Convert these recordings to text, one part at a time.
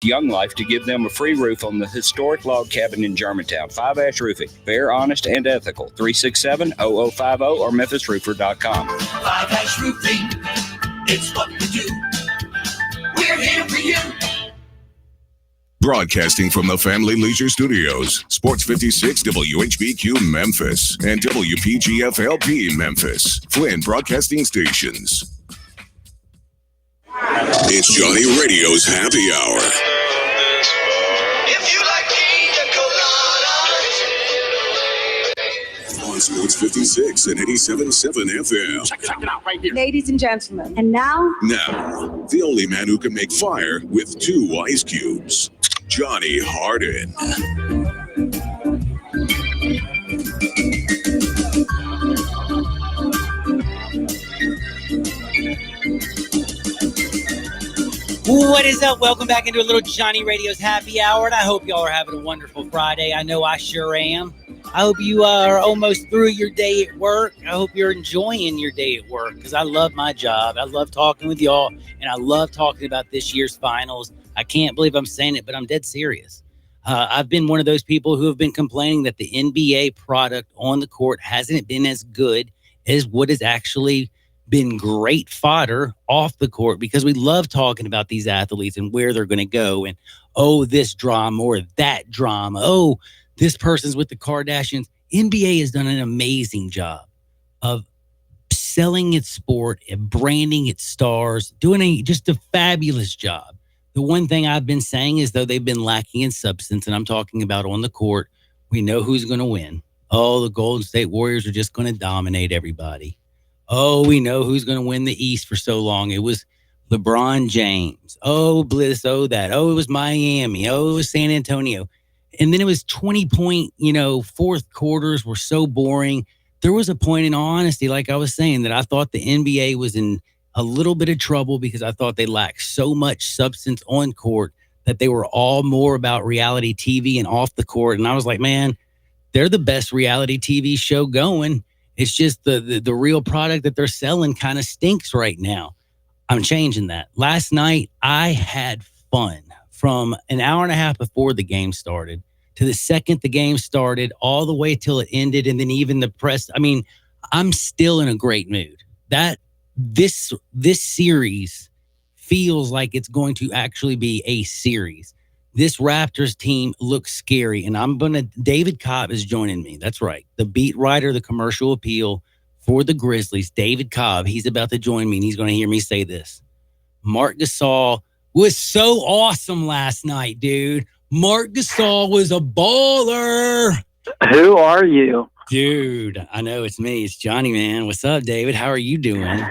Young Life to give them a free roof on the historic log cabin in Germantown. 5 Ash Roofing. Fair, honest, and ethical. 367-0050 or memphisroofer.com. 5 Ash Roofing. It's what we do. We're here for you. Broadcasting from the Family Leisure Studios, Sports 56 WHBQ Memphis and WPGFLP Memphis, Flynn Broadcasting Stations. It's Johnny Radio's Happy Hour. If you like pina coladas. On Sports 56 and 87.7 FM. Check it out right here. Ladies and gentlemen. And now, The only man who can make fire with 2 ice cubes, Johnny Harden. What is up? Welcome back into a little Johnny Radio's Happy Hour, and I hope y'all are having a wonderful Friday. I know I sure am. I hope you are almost through your day at work. I hope you're enjoying your day at work because I love my job. I love talking with y'all, and I love talking about this year's finals. I can't believe I'm saying it, but I'm dead serious. I've been one of those people who have been complaining that the NBA product on the court hasn't been as good as what has actually been great fodder off the court, because we love talking about these athletes and where they're going to go and, oh, this drama or that drama. Oh, this person's with the Kardashians. NBA has done an amazing job of selling its sport and branding its stars, doing just a fabulous job. The one thing I've been saying is, though, they've been lacking in substance, and I'm talking about on the court, we know who's going to win. Oh, the Golden State Warriors are just going to dominate everybody. Oh, we know who's going to win the East for so long. It was LeBron James. Oh, Bliss. Oh, that. Oh, it was Miami. Oh, it was San Antonio. And then it was 20-point, fourth quarters were so boring. There was a point, in all honesty, like I was saying, that I thought the NBA was in a little bit of trouble because I thought they lacked so much substance on court that they were all more about reality TV and off the court. And I was like, man, they're the best reality TV show going. It's just the real product that they're selling kind of stinks right now. I'm changing that. Last night, I had fun from an hour and a half before the game started to the second the game started, all the way till it ended, and then even the press. I mean, I'm still in a great mood. This series feels like it's going to actually be a series. This Raptors team looks scary, and David Cobb is joining me. That's right. The beat writer, the commercial appeal for the Grizzlies, David Cobb, he's about to join me, and he's going to hear me say this. Marc Gasol was so awesome last night, dude. Marc Gasol was a baller. Who are you? Dude, I know it's me. It's Johnny, man. What's up, David? How are you doing?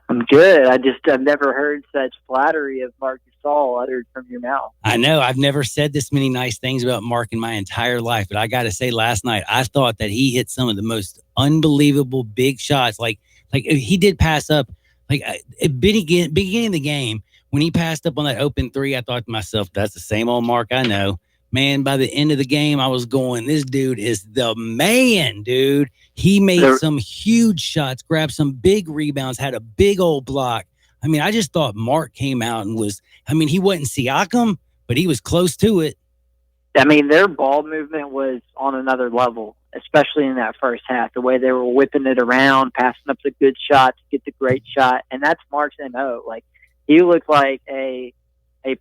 I'm good. I've never heard such flattery of Marc Gasol uttered from your mouth. I know. I've never said this many nice things about Mark in my entire life, but I got to say, last night, I thought that he hit some of the most unbelievable big shots. Like he did pass up, at beginning of the game, when he passed up on that open three, I thought to myself, that's the same old Mark I know. Man, by the end of the game, I was going, this dude is the man, dude. He made some huge shots, grabbed some big rebounds, had a big old block. I mean, I just thought Mark came out and he wasn't Siakam, but he was close to it. I mean, their ball movement was on another level, especially in that first half. The way they were whipping it around, passing up the good shot to get the great shot. And that's Mark's MO. Like, he looked like a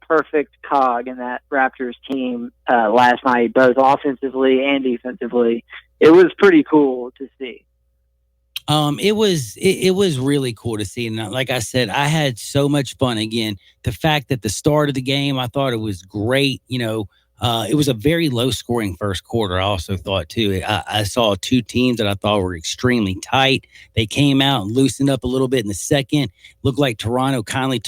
perfect cog in that Raptors team last night, both offensively and defensively. It was pretty cool to see. It was really cool to see. And like I said, I had so much fun. Again, the fact that the start of the game, I thought it was great. It was a very low scoring first quarter. I also thought too, I saw two teams that I thought were extremely tight. They came out and loosened up a little bit in the second. Looked like Toronto kind of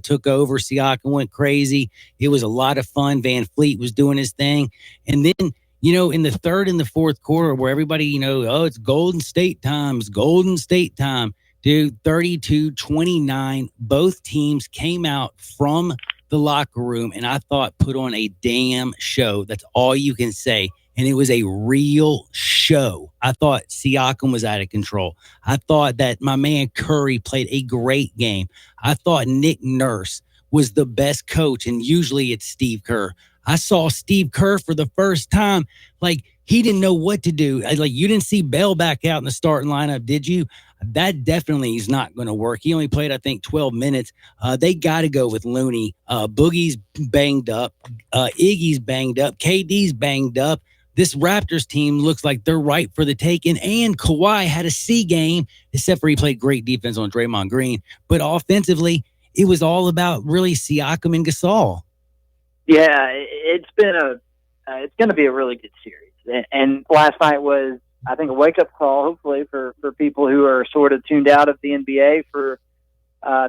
took over. Siakam went crazy. It was a lot of fun. Van Fleet was doing his thing. And then, in the third and the fourth quarter where everybody, it's Golden State time. It's Golden State time. Dude, 32-29. Both teams came out from the locker room and I thought put on a damn show. That's all you can say. And it was a real show. I thought Siakam was out of control. I thought that my man Curry played a great game. I thought Nick Nurse was the best coach, and usually it's Steve Kerr. I saw Steve Kerr for the first time. Like, he didn't know what to do. Like, you didn't see Bell back out in the starting lineup, did you? That definitely is not going to work. He only played, I think, 12 minutes. They got to go with Looney. Boogie's banged up. Iggy's banged up. KD's banged up. This Raptors team looks like they're ripe for the taking. And Kawhi had a C game, except for he played great defense on Draymond Green. But offensively, it was all about really Siakam and Gasol. Yeah, it's going to be a really good series. And last night was, I think, a wake-up call, hopefully, for people who are sort of tuned out of the NBA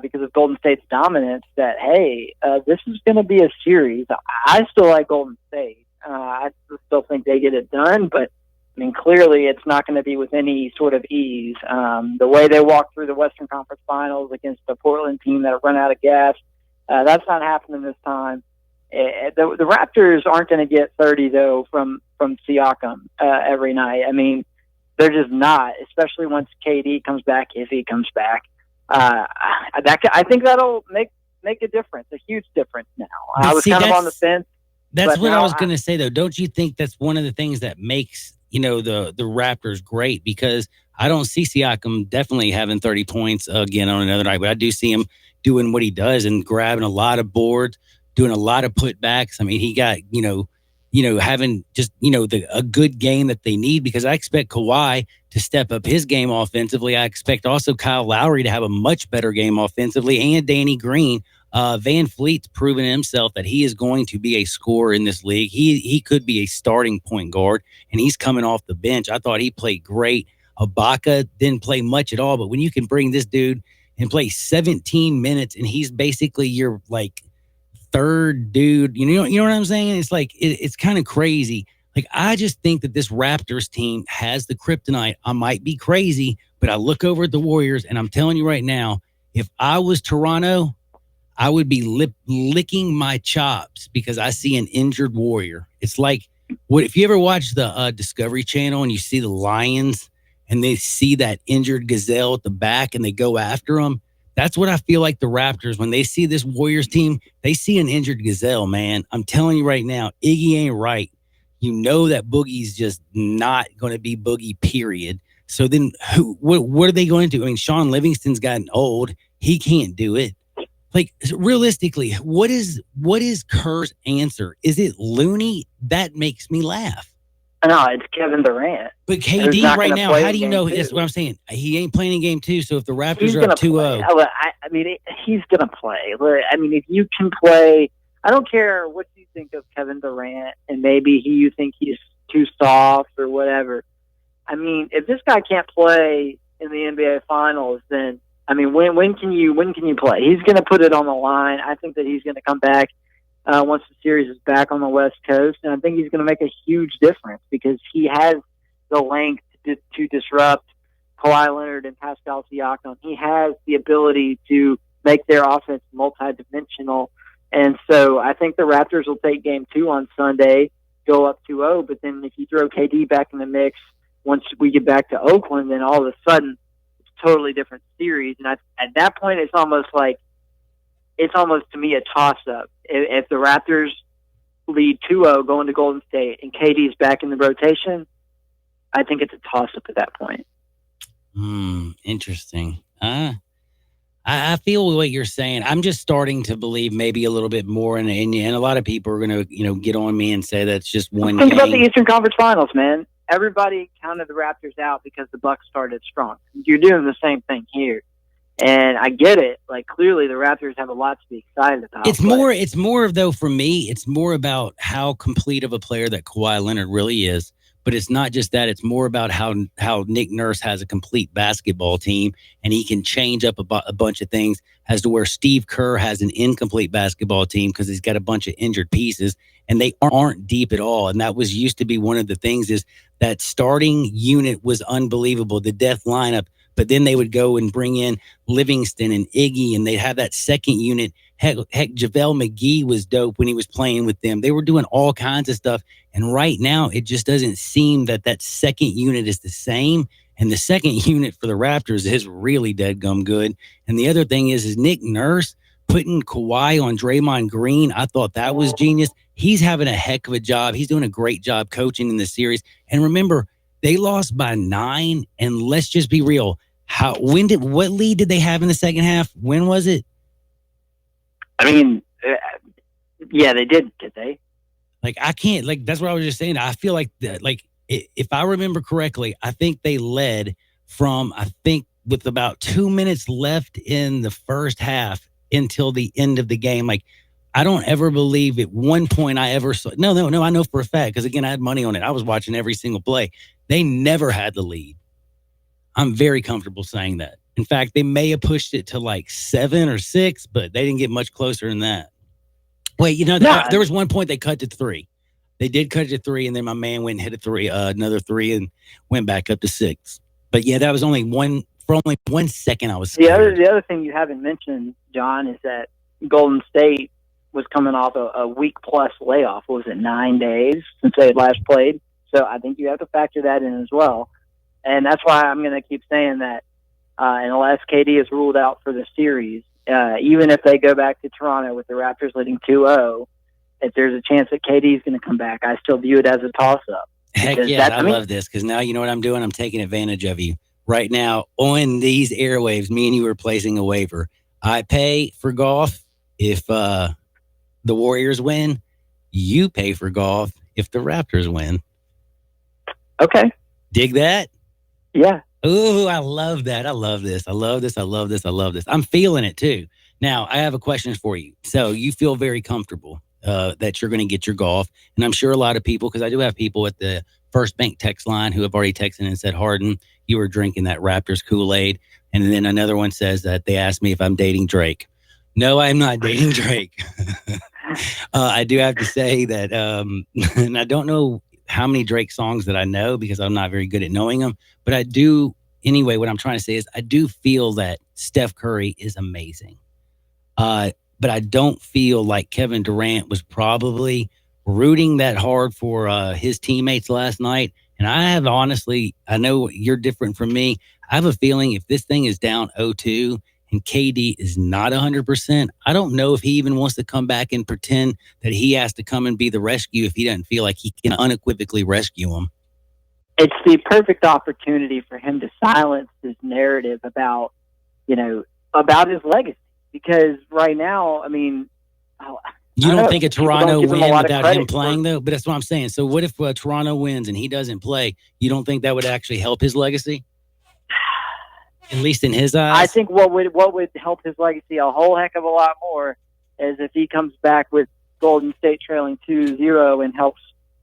because of Golden State's dominance, that, hey, this is going to be a series. I still like Golden State. I still think they get it done, but, I mean, clearly it's not going to be with any sort of ease. The way they walked through the Western Conference Finals against the Portland team that run out of gas, that's not happening this time. The Raptors aren't going to get 30, though, from Siakam every night. I mean, they're just not, especially once KD comes back, if he comes back. I think that'll make a difference, a huge difference now. I was kind of on the fence. That's what I was going to say, though. Don't you think that's one of the things that makes, the Raptors great? Because I don't see Siakam definitely having 30 points again on another night, but I do see him doing what he does and grabbing a lot of boards, doing a lot of putbacks. I mean, he got, having just, a good game that they need, because I expect Kawhi to step up his game offensively. I expect also Kyle Lowry to have a much better game offensively, and Danny Green. Van Fleet's proven himself that he is going to be a scorer in this league. He could be a starting point guard, and he's coming off the bench. I thought he played great. Ibaka didn't play much at all, but when you can bring this dude and play 17 minutes, and he's basically your, like, third dude, you know what I'm saying? It's like, it's kind of crazy. Like, I just think that this Raptors team has the kryptonite. I might be crazy, but I look over at the Warriors, and I'm telling you right now, if I was Toronto, I would be licking my chops because I see an injured Warrior. It's like, what if you ever watch the Discovery Channel and you see the lions and they see that injured gazelle at the back and they go after them? That's what I feel like the Raptors, when they see this Warriors team, they see an injured gazelle, man. I'm telling you right now, Iggy ain't right. You know that Boogie's just not going to be Boogie, period. So then what are they going to do? I mean, Sean Livingston's gotten old. He can't do it. Like, realistically, what is Kerr's answer? Is it Looney? That makes me laugh. No, it's Kevin Durant. But KD right now, how do you know? That's what I'm saying. He ain't playing in game 2, so if the Raptors are up 2-0. I mean, he's going to play. I mean, if you can play, I don't care what you think of Kevin Durant, and maybe you think he's too soft or whatever. I mean, if this guy can't play in the NBA Finals, then, I mean, when can you play? He's going to put it on the line. I think that he's going to come back once the series is back on the West Coast, and I think he's going to make a huge difference because he has the length to disrupt Kawhi Leonard and Pascal Siakam. He has the ability to make their offense multidimensional, and so I think the Raptors will take Game 2 on Sunday, go up 2-0. But then if you throw KD back in the mix once we get back to Oakland, then all of a sudden, totally different series. And at that point, it's almost to me a toss-up. If the Raptors lead 2-0 going to Golden State and KD's back in the rotation, I think it's a toss-up at that point. Interesting. I feel what you're saying. I'm just starting to believe maybe a little bit more, and a lot of people are going to get on me and say that's just one game. Think about the Eastern Conference Finals, man. Everybody counted the Raptors out because the Bucks started strong. You're doing the same thing here. And I get it. Like, clearly the Raptors have a lot to be excited about. It's more of, though, for me, it's more about how complete of a player that Kawhi Leonard really is. But it's not just that. It's more about how Nick Nurse has a complete basketball team, and he can change up a bunch of things, as to where Steve Kerr has an incomplete basketball team because he's got a bunch of injured pieces, and they aren't deep at all. And that used to be one of the things, is that starting unit was unbelievable, the death lineup. But then they would go and bring in Livingston and Iggy, and they'd have that second unit. Heck, JaVale McGee was dope when he was playing with them. They were doing all kinds of stuff. And right now, it just doesn't seem that second unit is the same. And the second unit for the Raptors is really dead gum good. And the other thing is Nick Nurse putting Kawhi on Draymond Green, I thought that was genius. He's having a heck of a job. He's doing a great job coaching in the series. And remember, they lost by 9. And let's just be real. What lead did they have in the second half? When was it? I mean, yeah, they did they? Like, I can't, like, that's what I was just saying. I feel like, if I remember correctly, I think they led from, with about 2 minutes left in the first half until the end of the game. Like, I don't ever believe at one point I ever saw. No, I know for a fact, because again, I had money on it. I was watching every single play. They never had the lead. I'm very comfortable saying that. In fact, they may have pushed it to like 7 or 6, but they didn't get much closer than that. Wait, there was one point they cut to 3. They did cut it to 3, and then my man went and hit another 3, and went back up to 6. But yeah, that was only one. For only 1 second, I was scared. The other thing you haven't mentioned, John, is that Golden State was coming off a week-plus layoff. What was it, 9 days since they had last played? So I think you have to factor that in as well. And that's why I'm going to keep saying that unless KD is ruled out for the series, even if they go back to Toronto with the Raptors leading 2-0, if there's a chance that KD is going to come back, I still view it as a toss-up. Heck yeah, I love this, because now you know what I'm doing? I'm taking advantage of you. Right now, on these airwaves, me and you are placing a waiver. I pay for golf if the Warriors win. You pay for golf if the Raptors win. Okay. Dig that? Yeah. Ooh, I love that. I love this. I love this. I love this. I love this. I'm feeling it too. Now, I have a question for you. So you feel very comfortable that you're going to get your golf. And I'm sure a lot of people, because I do have people at the First Bank text line who have already texted and said, Harden, you were drinking that Raptors Kool-Aid. And then another one says that they asked me if I'm dating Drake. No, I'm not dating Drake. I do have to say that, and I don't know how many Drake songs that I know because I'm not very good at knowing them, but I do. Anyway, what I'm trying to say is I do feel that Steph Curry is amazing. But I don't feel like Kevin Durant was probably rooting that hard for his teammates last night. And I know you're different from me. I have a feeling if this thing is down 0-2 and KD is not 100%, I don't know if he even wants to come back and pretend that he has to come and be the rescue if he doesn't feel like he can unequivocally rescue him. It's the perfect opportunity for him to silence his narrative about his legacy. Because right now, I mean, you don't think a Toronto win without him playing, though? But that's what I'm saying. So what if Toronto wins and he doesn't play? You don't think that would actually help his legacy? At least in his eyes? I think what would help his legacy a whole heck of a lot more is if he comes back with Golden State trailing 2-0 and helps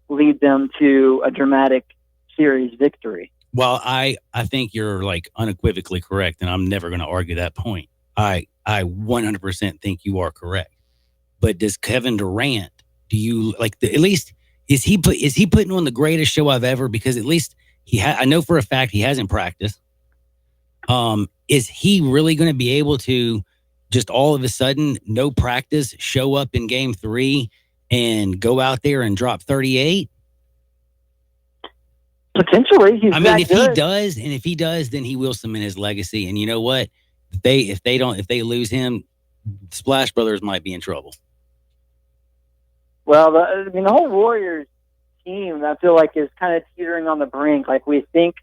lead them to a dramatic series victory. Well, I think you're like unequivocally correct, and I'm never going to argue that point. I 100% think you are correct. But does Kevin Durant, do you like at least is he putting on the greatest show I've ever? Because at least I know for a fact he hasn't practiced. Is he really going to be able to just all of a sudden, no practice, show up in game 3 and go out there and drop 38? Potentially. If he does, then he will cement his legacy. And you know what? If they lose him, Splash Brothers might be in trouble. Well, the whole Warriors team, I feel like, is kind of teetering on the brink. Like we think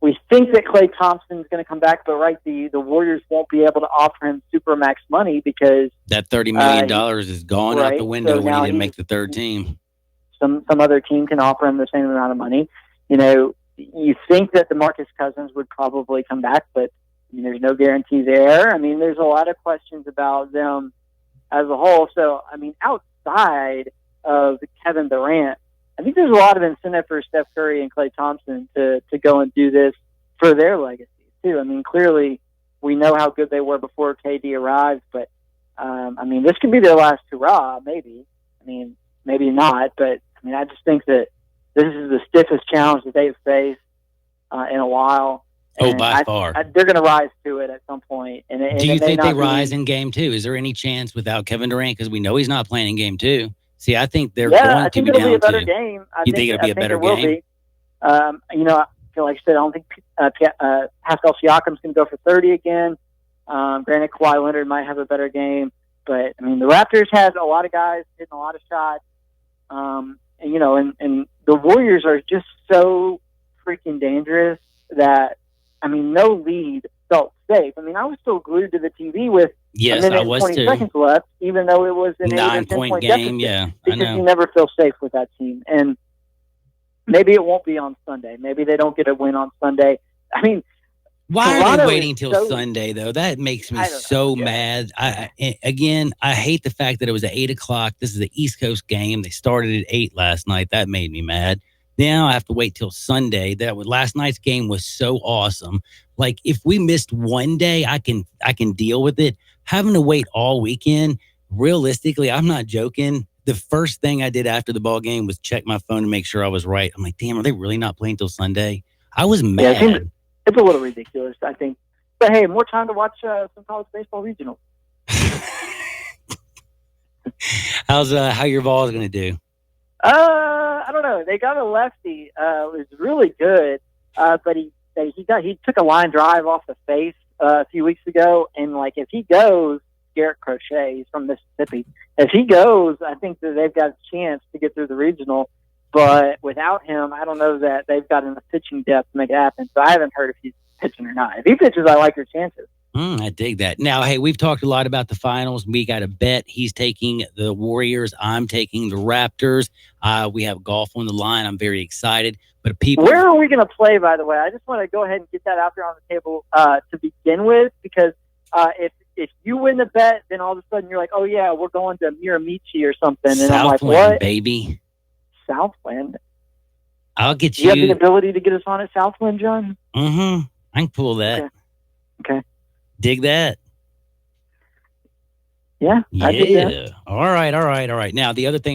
that Klay Thompson's going to come back, but the Warriors won't be able to offer him supermax money because that $30 million is gone out the window when he didn't make the third team. Some other team can offer him the same amount of money. You think that DeMarcus Cousins would probably come back, but there's no guarantee there. I mean, there's a lot of questions about them as a whole. So, I mean, outside of Kevin Durant, I think there's a lot of incentive for Steph Curry and Klay Thompson to go and do this for their legacy, too. I mean, clearly, we know how good they were before KD arrived, but, I mean, this could be their last hurrah, maybe. I mean, maybe not, but, I mean, I just think that this is the stiffest challenge that they've faced in a while. And by far. They're going to rise to it at some point. Do you think they rise in game 2? Is there any chance without Kevin Durant? Because we know he's not playing in game 2. See, I think they're going to be down. It'll be a better game. You think it'll be a better game? Like I said, I don't think Pascal Siakam's going to go for 30 again. Granted, Kawhi Leonard might have a better game. But I mean, the Raptors had a lot of guys hitting a lot of shots. And, you know, and the Warriors are just so freaking dangerous that, I mean, no lead felt safe. I mean, I was still glued to the TV with Yes, a minute I and was 20 too. seconds left, even though it was an 9-point 8 or 10-point game. deficit, Yeah, I because know. you never feel safe with that team. And maybe it won't be on Sunday. Maybe they don't get a win on Sunday. I mean, Why are Toronto they is waiting till so- Sunday though? That makes me I don't know. so Yeah. mad. I hate the fact that it was at 8:00. This is the East Coast game. They started at 8 last night. That made me mad. Now I have to wait till Sunday. Last night's game was so awesome. Like if we missed one day, I can deal with it. Having to wait all weekend, realistically, I'm not joking. The first thing I did after the ball game was check my phone to make sure I was right. I'm like, damn, are they really not playing till Sunday? I was Yeah, mad. it's a little ridiculous, I think. But hey, more time to watch some college baseball regionals. How your Vols going to do? I don't know. They got a lefty. It was really good, but he took a line drive off the face a few weeks ago, and like if he goes, Garrett Crochet, he's from Mississippi. If he goes, I think that they've got a chance to get through the regional. But without him, I don't know that they've got enough pitching depth to make it happen. So I haven't heard if he's pitching or not. If he pitches, I like your chances. I dig that. Now, hey, we've talked a lot about the finals. We got a bet. He's taking the Warriors. I'm taking the Raptors. We have golf on the line. I'm very excited. But people, Where are we going to play, by the way? I just want to go ahead and get that out there on the table to begin with, because if you win the bet, then all of a sudden you're like, oh, yeah, we're going to Miramichi or something. And I'm like, Southland, what? baby. Southland? I'll get Do you have the you. ability to get us on at Southland, John? I can pull that. Okay. Dig that. Yeah, I did that. Yeah. All right. Now, the other thing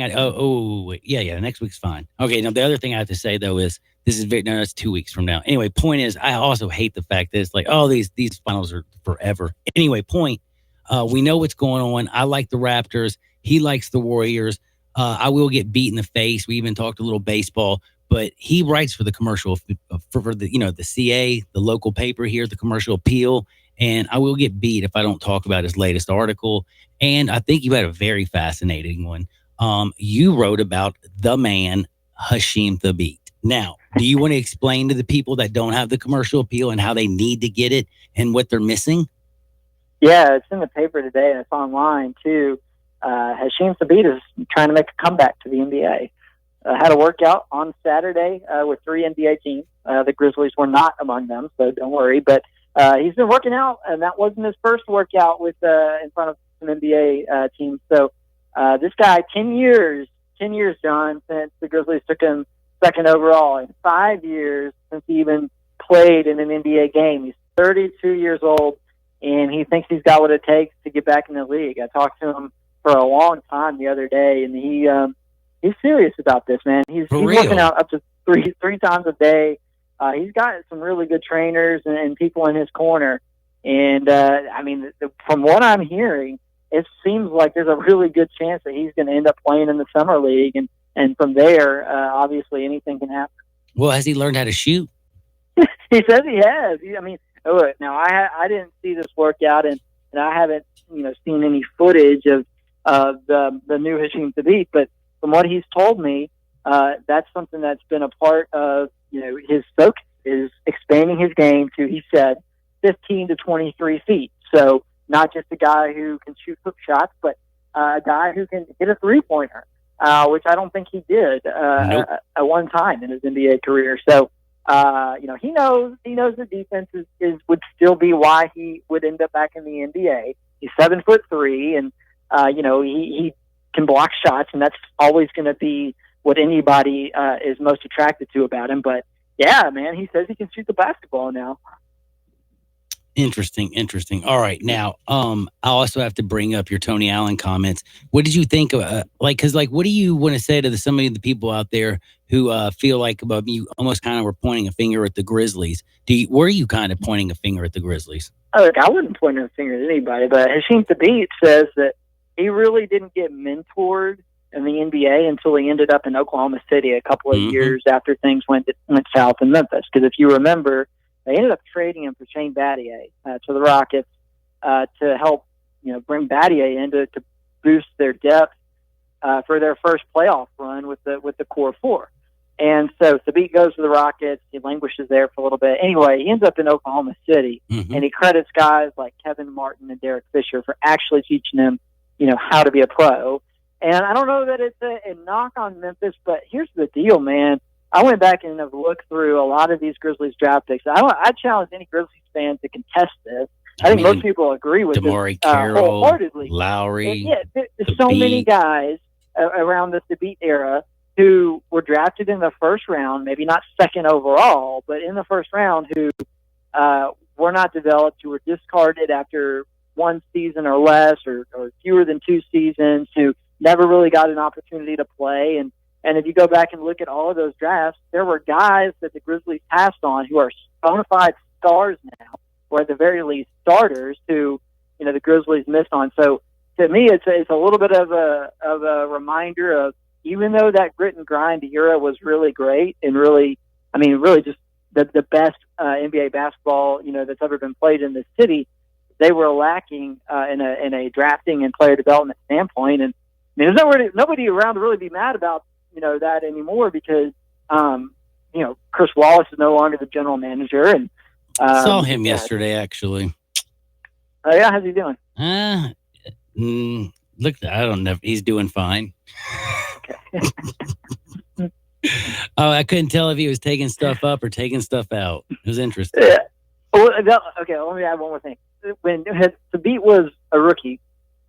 yeah, next week's fine. Okay, now the other thing I have to say, though, is that's 2 weeks from now. Anyway, point is, I also hate the fact that it's like, oh, these finals are forever. Anyway, we know what's going on. I like the Raptors. He likes the Warriors. I will get beat in the face. We even talked a little baseball, but he writes for the commercial, for the, the CA, the local paper here, the Commercial Appeal. And I will get beat if I don't talk about his latest article. And I think you had a very fascinating one. You wrote about the man, Hasheem Thabeet. Now, do you want to explain to the people that don't have the Commercial Appeal and how they need to get it and what they're missing? Yeah, it's in the paper today, and it's online, too. Hasheem Thabeet is trying to make a comeback to the NBA. Had a workout on Saturday with 3 NBA teams. The Grizzlies were not among them, so don't worry. But he's been working out, and that wasn't his first workout with in front of some NBA teams. So this guy, 10 years, John, since the Grizzlies took him second overall, and 5 years since he even played in an NBA game. He's 32 years old, and he thinks he's got what it takes to get back in the league. I talked to him for a long time the other day, and he's serious about this, man. He's working out up to three times a day. He's got some really good trainers and people in his corner. And, I mean, from what I'm hearing, it seems like there's a really good chance that he's going to end up playing in the summer league. And from there, obviously anything can happen. Well, has he learned how to shoot? He says he has. Look, now I didn't see this workout, and I haven't, seen any footage of the new Hasheem Thabeet, but from what he's told me, that's something that's been a part of, his focus is expanding his game to, he said, 15 to 23 feet. So not just a guy who can shoot hook shots, but a guy who can hit a three-pointer, which I don't think he did at one time in his NBA career. So, he knows the defense would still be why he would end up back in the NBA. He's 7'3", and he can block shots, and that's always going to be what anybody is most attracted to about him. But yeah, man, he says he can shoot the basketball now. Interesting. All right. Now, I also have to bring up your Tony Allen comments. What did you think of, what do you want to say to some of the people out there who feel like you almost kind of were pointing a finger at the Grizzlies? Were you kind of pointing a finger at the Grizzlies? Look, I wouldn't point a finger at anybody, but Hasheem Thabeet says that he really didn't get mentored in the NBA until he ended up in Oklahoma City a couple of years after things went south in Memphis. Because if you remember, they ended up trading him for Shane Battier to the Rockets to help, bring Battier in to boost their depth for their first playoff run with the core four. And so Thabeet goes to the Rockets. He languishes there for a little bit. Anyway, he ends up in Oklahoma City, and he credits guys like Kevin Martin and Derek Fisher for actually teaching him, how to be a pro. And I don't know that it's a knock on Memphis, but here's the deal, man. I went back and have looked through a lot of these Grizzlies draft picks. I challenge any Grizzlies fan to contest this. I think most people agree with Damari this Carroll, wholeheartedly. Lowry. There's so many guys around the Thabeet era who were drafted in the first round, maybe not second overall, but in the first round, who were not developed, who were discarded after one season or less, or fewer than 2 seasons, who never really got an opportunity to play. And if you go back and look at all of those drafts, there were guys that the Grizzlies passed on who are bona fide stars now, or at the very least starters, who the Grizzlies missed on. So to me, it's a little bit of a reminder of, even though that grit and grind era was really great and really just the best NBA basketball that's ever been played in this city, they were lacking in a drafting and player development standpoint. And there's nobody around to really be mad about that anymore, because Chris Wallace is no longer the general manager. And saw him yesterday, actually. Oh yeah, how's he doing? Look, I don't know. He's doing fine. I couldn't tell if he was taking stuff up or taking stuff out. It was interesting. Yeah. Well, okay, let me add one more thing. When Thabeet was a rookie,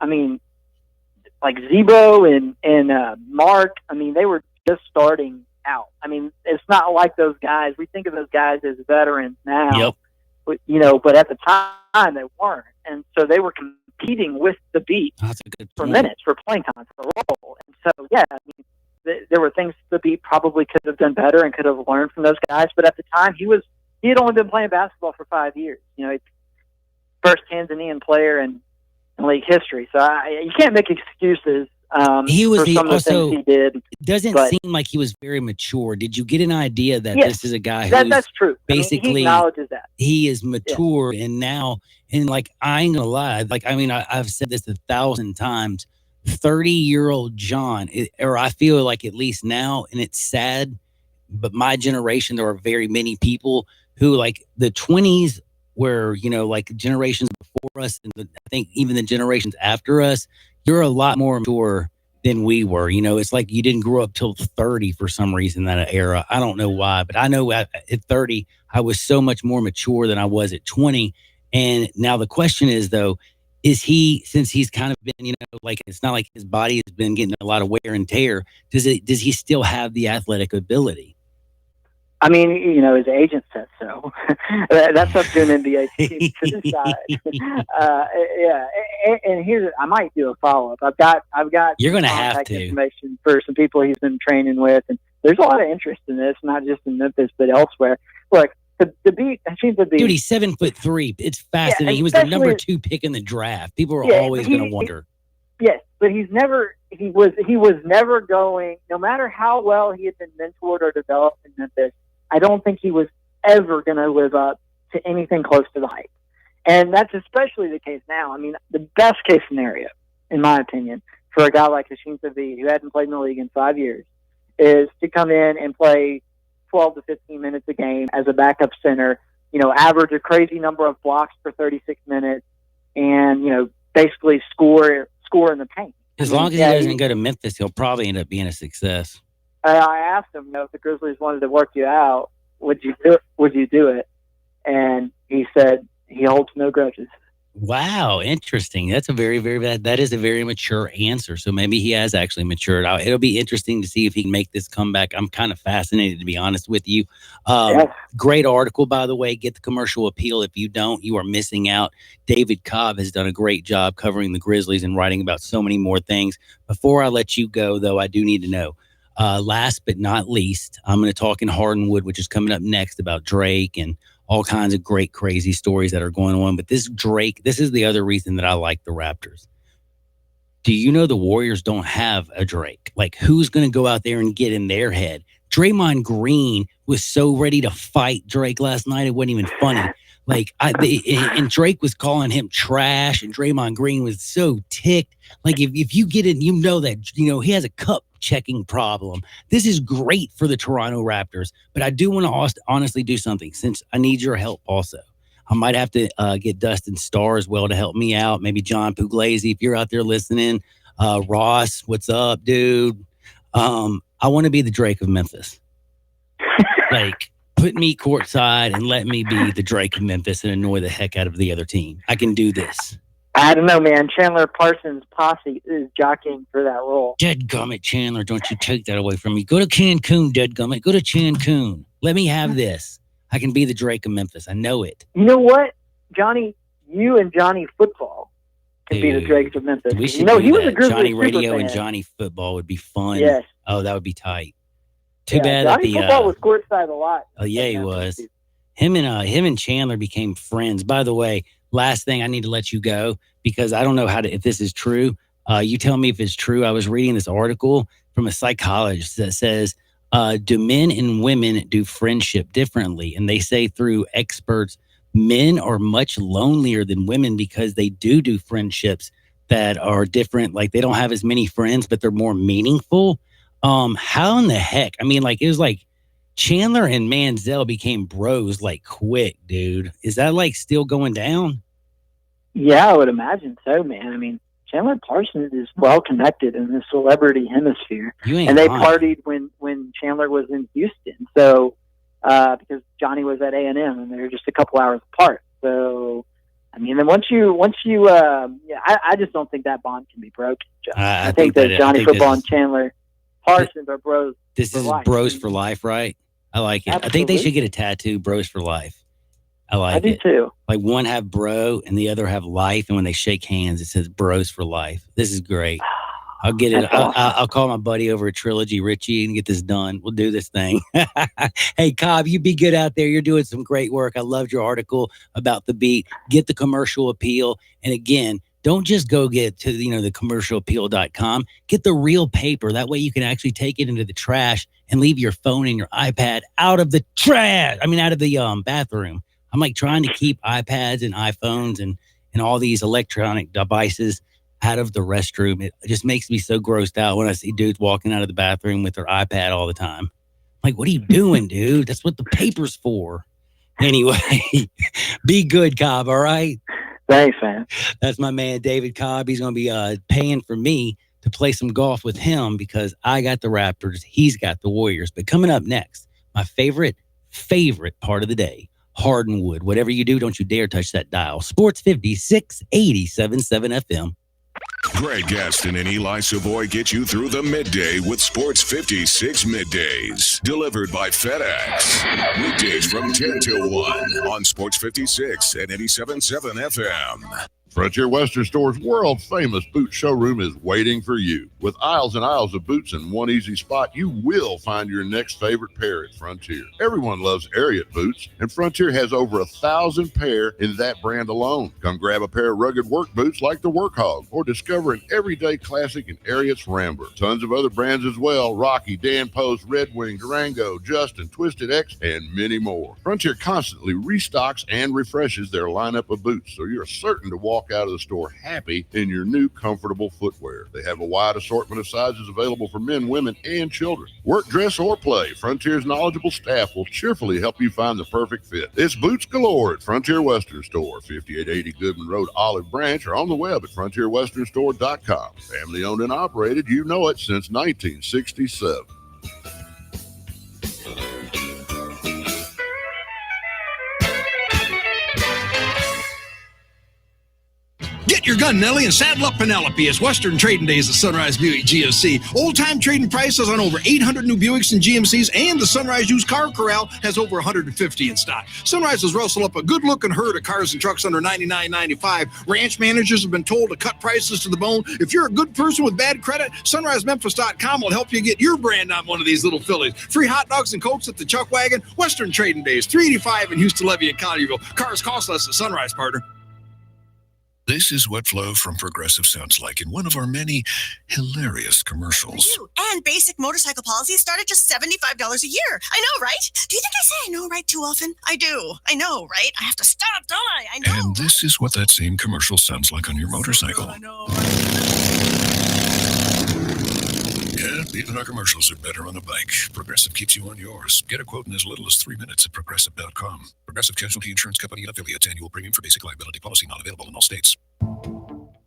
like Zebo and Mark, they were just starting out. It's not like those guys. We think of those guys as veterans now. Yep. But at the time they weren't, and so they were competing with Thabeet for minutes, for playing time, for a role. And so, there were things Thabeet probably could have done better and could have learned from those guys. But at the time, he had only been playing basketball for 5 years. First Tanzanian player in league history. So you can't make excuses. He was for some of the things he did. It doesn't seem like he was very mature. Did you get an idea that this is a guy who that's true? Basically, he acknowledges that he is mature, and now, and I ain't gonna lie. I've said this 1,000 times. 30-year-old John, or I feel like at least now, and it's sad, but my generation, there are very many people who, like the 20s, where generations before us, and I think even the generations after us, you're a lot more mature than we were. It's like you didn't grow up till 30 for some reason, that era. I don't know why, but I know at 30, I was so much more mature than I was at 20. And now the question is, though, is he, since he's kind of been, it's not like his body has been getting a lot of wear and tear, does he still have the athletic ability? His agent said so. That's up to an NBA team to decide. And here's, I might do a follow-up. I've got. You're going to have to information for some people he's been training with, and there's a lot of interest in this, not just in Memphis but elsewhere. Look, Dude, he's 7'3". It's fascinating. He was the number 2 pick in the draft. People are always going to wonder. Yes, but he was never going, no matter how well he had been mentored or developed in Memphis, I don't think he was ever going to live up to anything close to the hype. And that's especially the case now. The best case scenario, in my opinion, for a guy like Hasheem Thabeet, who hadn't played in the league in 5 years, is to come in and play 12 to 15 minutes a game as a backup center, average a crazy number of blocks for 36 minutes, and, basically score in the paint. As long as he doesn't go to Memphis, he'll probably end up being a success. I asked him, if the Grizzlies wanted to work you out, would you do it? And he said he holds no grudges. Wow, interesting. That's a very, very that is a very mature answer. So maybe he has actually matured. It'll be interesting to see if he can make this comeback. I'm kind of fascinated, to be honest with you. Great article, by the way. Get the commercial appeal. If you don't, you are missing out. David Cobb has done a great job covering the Grizzlies and writing about so many more things. Before I let you go, though, I do need to know. Last but not least, I'm going to talk in Hardenwood, which is coming up next, about Drake and all kinds of great, crazy stories that are going on. But this Drake, this is the other reason that I like the Raptors. Do you know the Warriors don't have a Drake? Like, who's going to go out there and get in their head? Draymond Green was so ready to fight Drake last night. It wasn't even funny. Like, and Drake was calling him trash, and Draymond Green was so ticked. Like, if you get it, you know that, you know, he has a cup checking problem. This is great for the Toronto Raptors, but I do want to honestly do something, since I need your help also. I might have to get Dustin Starr as well to help me out. Maybe John Puglisi, if you're out there listening. Ross, what's up, dude? I want to be the Drake of Memphis. Like, put me courtside and let me be the Drake of Memphis and annoy the heck out of the other team. I can do this. I don't know, man. Chandler Parsons' posse is jockeying for that role. Deadgummit, Chandler, don't you take that away from me. Go to Cancun, Deadgummit. Go to Cancun. Let me have this. I can be the Drake of Memphis. I know it. You know what, Johnny? You and Johnny Football can be the Drakes of Memphis. We should he was a Grizzlies Johnny Radio fan. and Johnny Football would be fun. Yes. Oh, that would be tight. Too bad Johnny that Football was courtside a lot. Oh yeah, he was. Him and Chandler became friends. By the way, last thing, I need to let you go because I don't know if this is true. You tell me if it's true. I was reading this article from a psychologist that says, do men and women do friendship differently? And they say through experts, men are much lonelier than women because they do friendships that are different. Like, they don't have as many friends, but they're more meaningful. How in the heck? I mean, like, it was like Chandler and Manziel became bros like quick, dude. Is that like still going down? Yeah, I would imagine so, man. I mean, Chandler Parsons is well connected in the celebrity hemisphere, and they partied when Chandler was in Houston. So because Johnny was at A&M, and they were just a couple hours apart. So I mean, then once you, I just don't think that bond can be broken. I think that Johnny Football and Chandler Parsons are bros. This is life. bros for life, right? I like it. Absolutely. I think they should get a tattoo, bros for life. I like it. I do too. Like, one have bro and the other have life, and when they shake hands, it says bros for life. This is great. I'll get it. I'll call my buddy over at Trilogy, Richie, and get this done. We'll do this thing. Hey, Cobb, you be good out there. You're doing some great work. I loved your article about the beat. Get the commercial appeal. And again, don't just go get to, the commercialappeal.com. Get the real paper. That way you can actually take it into the trash and leave your phone and your iPad out of the trash. I mean, out of the bathroom. I'm like trying to keep iPads and iPhones and all these electronic devices out of the restroom. It just makes me so grossed out when I see dudes walking out of the bathroom with their iPad all the time. Like, what are you doing, dude? That's what the paper's for. Anyway, be good, Cobb, all right? Thanks, man. That's my man, David Cobb. He's going to be paying for me to play some golf with him because I got the Raptors. He's got the Warriors. But coming up next, my favorite part of the day, Hardwood. Whatever you do, don't you dare touch that dial. Sports 56, 87.7 FM. Greg Gaston and Eli Savoy get you through the midday with Sports 56 Middays. Delivered by FedEx. Weekdays from 10 till 1 on Sports 56 and 87.7 FM. Frontier Western Store's world-famous boot showroom is waiting for you. With aisles and aisles of boots in one easy spot, you will find your next favorite pair at Frontier. Everyone loves Ariat boots, and Frontier has over 1,000 pair in that brand alone. Come grab a pair of rugged work boots like the Workhog, or discover an everyday classic in Ariat's Rambler. Tons of other brands as well: Rocky, Dan Post, Red Wing, Durango, Justin, Twisted X, and many more. Frontier constantly restocks and refreshes their lineup of boots, so you're certain to walk out of the store happy in your new comfortable footwear. They have a wide assortment of sizes available for men, women, and children. Work, dress, or play, Frontier's knowledgeable staff will cheerfully help you find the perfect fit. It's boots galore at Frontier Western Store, 5880 Goodman Road, Olive Branch, or on the web at frontierwesternstore.com. Family owned and operated, you know it, since 1967. Get your gun, Nelly, and saddle up Penelope. It's Western Trading Days at Sunrise Buick GMC. Old-time trading prices on over 800 new Buicks and GMCs, and the Sunrise Used Car Corral has over 150 in stock. Sunrise has rustled up a good-looking herd of cars and trucks under $99.95. Ranch managers have been told to cut prices to the bone. If you're a good person with bad credit, SunriseMemphis.com will help you get your brand on one of these little fillies. Free hot dogs and Cokes at the Chuck Wagon. Western Trading Days, 385 in Houston, Levy, and Collierville. Cars cost less at Sunrise, partner. This is what Flo from Progressive sounds like in one of our many hilarious commercials. And basic motorcycle policies start at just $75 a year. I know, right? Do you think I say I know right too often? I do. I know, right? I have to stop, don't I? I know. And this is what that same commercial sounds like on your motorcycle. I know. Yeah, even our commercials are better on a bike. Progressive keeps you on yours. Get a quote in as little as 3 minutes at Progressive.com. Progressive Casualty Insurance Company and affiliates. Annual premium for basic liability policy not available in all states.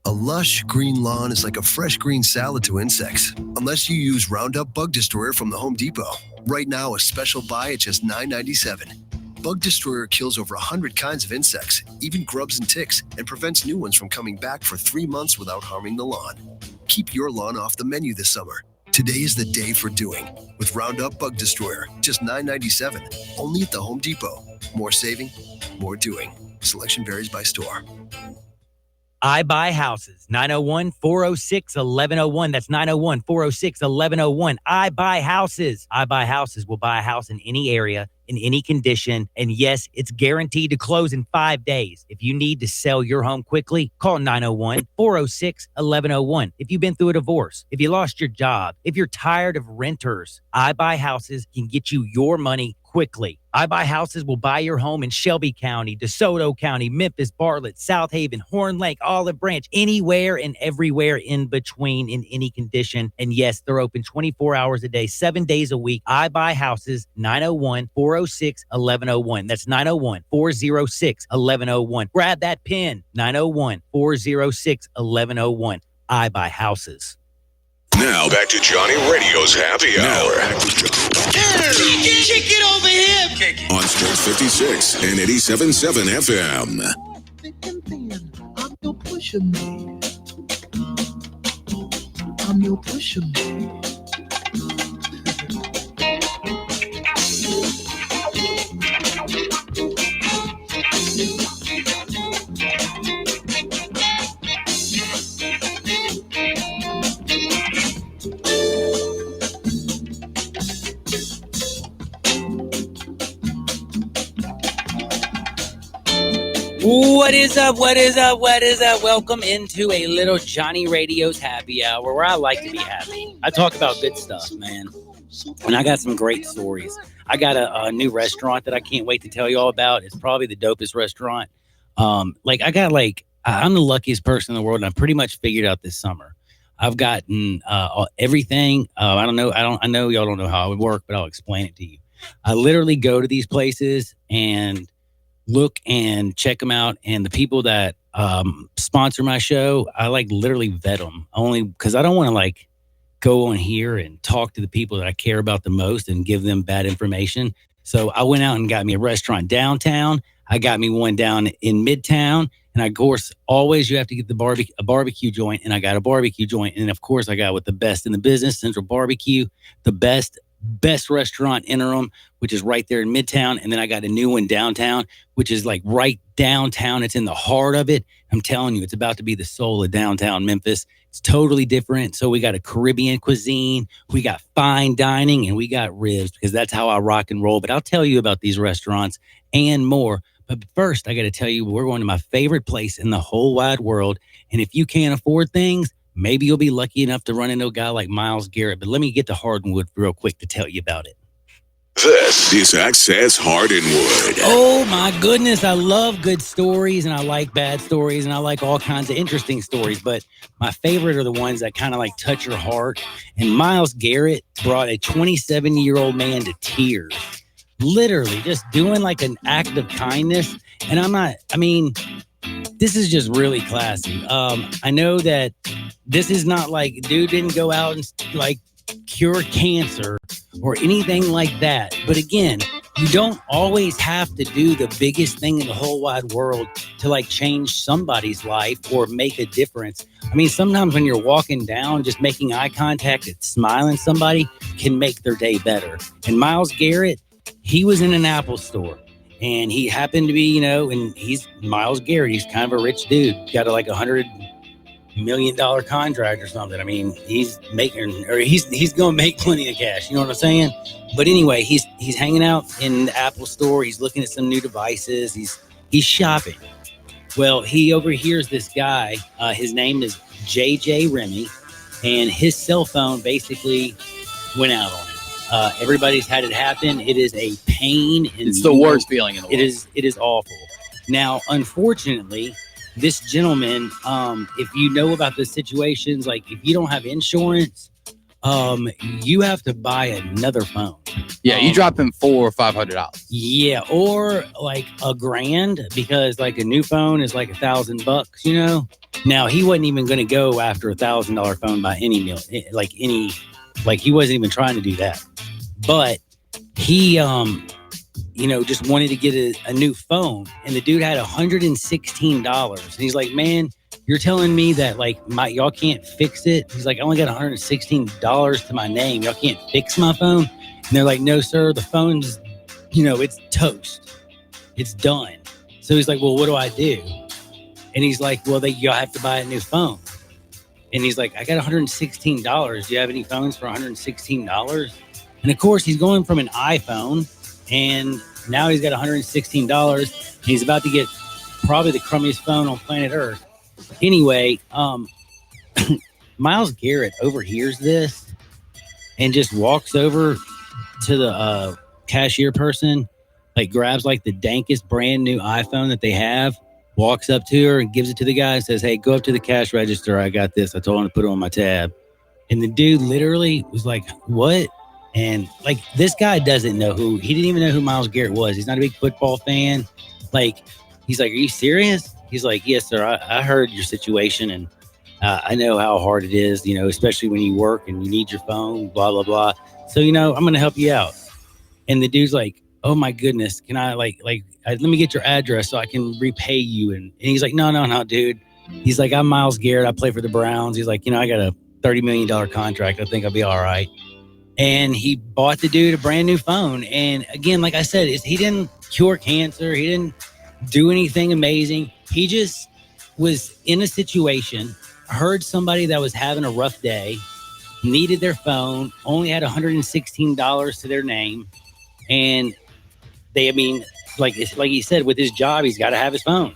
A lush green lawn is like a fresh green salad to insects, unless you use Roundup Bug Destroyer from the Home Depot. Right now, a special buy at just $9.97. Bug Destroyer kills over 100 kinds of insects, even grubs and ticks, and prevents new ones from coming back for 3 months without harming the lawn. Keep your lawn off the menu this summer. Today is the day for doing with Roundup Bug Destroyer, just $9.97, only at the Home Depot. More saving, more doing. Selection varies by store. I Buy Houses, 901-406-1101. That's 901-406-1101. I Buy Houses. I Buy Houses will buy a house in any area, in any condition. And yes, it's guaranteed to close in 5 days. If you need to sell your home quickly, call 901-406-1101. If you've been through a divorce, if you lost your job, if you're tired of renters, I Buy Houses can get you your money quickly. I Buy Houses will buy your home in Shelby County, DeSoto County, Memphis, Bartlett, South Haven, Horn Lake, Olive Branch, anywhere and everywhere in between in any condition. And yes, they're open 24 hours a day, 7 days a week. I Buy Houses, 901-406-1101. That's 901-406-1101. Grab that pen, 901-406-1101. I Buy Houses. Now back to Johnny Radio's Happy Hour. Kick it over here. On Sports 56 and 87.7 FM. I'm your pusher man. I'm your pusher man. What is up? What is up? What is up? Welcome into a little Johnny Radio's Happy Hour where I like to be happy. I talk about good stuff, man. And I got some great stories. I got a new restaurant that I can't wait to tell you all about. It's probably the dopest restaurant. I'm the luckiest person in the world, and I pretty much figured out this summer. I've gotten everything. I know y'all don't know how it would work, but I'll explain it to you. I literally go to these places and look and check them out. And the people that sponsor my show, I literally vet them only because I don't want to go on here and talk to the people that I care about the most and give them bad information. So I went out and got me a restaurant downtown. I got me one down in Midtown. And of course, always you have to get a barbecue joint. And I got a barbecue joint. And of course, I got with the best in the business, Central Barbecue, the best restaurant interim, which is right there in Midtown. And then I got a new one downtown, which is right downtown. It's in the heart of it. I'm telling you, it's about to be the soul of downtown Memphis. It's totally different. So we got a Caribbean cuisine, we got fine dining, and we got ribs because that's how I rock and roll. But I'll tell you about these restaurants and more. But first, I got to tell you, we're going to my favorite place in the whole wide world. And if you can't afford things, maybe you'll be lucky enough to run into a guy like Myles Garrett. But let me get to Hardwood real quick to tell you about it. This is Access Hardwood. Oh, my goodness. I love good stories, and I like bad stories, and I like all kinds of interesting stories. But my favorite are the ones that kind of touch your heart. And Myles Garrett brought a 27-year-old man to tears. Literally just doing an act of kindness. And this is just really classy. I know that this is not dude didn't go out and cure cancer or anything like that. But again, you don't always have to do the biggest thing in the whole wide world to change somebody's life or make a difference. Sometimes when you're walking down, just making eye contact and smiling somebody can make their day better. And Myles Garrett, he was in an Apple store. And he happened to be, and he's Myles Garrett. He's kind of a rich dude. Got $100 million contract or something. He's making, or he's going to make plenty of cash. You know what I'm saying? But anyway, he's hanging out in the Apple store. He's looking at some new devices. He's shopping. Well, he overhears this guy. His name is JJ Remy, and his cell phone basically went out on him. Everybody's had it happen. It is a pain. It's the worst feeling in the world. It is awful. Now, unfortunately, this gentleman, if you know about the situations, like if you don't have insurance, you have to buy another phone. Yeah, you drop him $400 or $500. Yeah, or like $1,000 because like a new phone is like $1,000, you know. Now he wasn't even going to go after $1,000 phone by any meal, like he wasn't even trying to do that. But he, just wanted to get a new phone, and the dude had $116. And he's like, man, you're telling me that like y'all can't fix it? He's like, I only got $116 to my name. Y'all can't fix my phone? And they're like, no, sir, the phone's, it's toast. It's done. So he's like, well, what do I do? And he's like, well, y'all have to buy a new phone. And he's like, I got $116. Do you have any phones for $116? And of course, he's going from an iPhone, and now he's got $116. And he's about to get probably the crummiest phone on planet Earth. Anyway, Myles Garrett overhears this and just walks over to the cashier person, like grabs like the dankest brand new iPhone that they have, walks up to her and gives it to the guy and says, hey, go up to the cash register. I got this. I told him to put it on my tab. And the dude literally was like, what? And like, this guy doesn't know he didn't even know who Myles Garrett was. He's not a big football fan. Like, he's like, are you serious? He's like, yes, sir. I heard your situation, and I know how hard it is, especially when you work and you need your phone, blah, blah, blah. So, I'm going to help you out. And the dude's like, oh my goodness, can I let me get your address so I can repay you? And he's like, no, dude. He's like, I'm Myles Garrett. I play for the Browns. He's like, I got a $30 million contract. I think I'll be all right. And he bought the dude a brand new phone. And again, like I said, he didn't cure cancer. He didn't do anything amazing. He just was in a situation, heard somebody that was having a rough day, needed their phone, only had $116 to their name. And like he said, with his job, he's got to have his phone.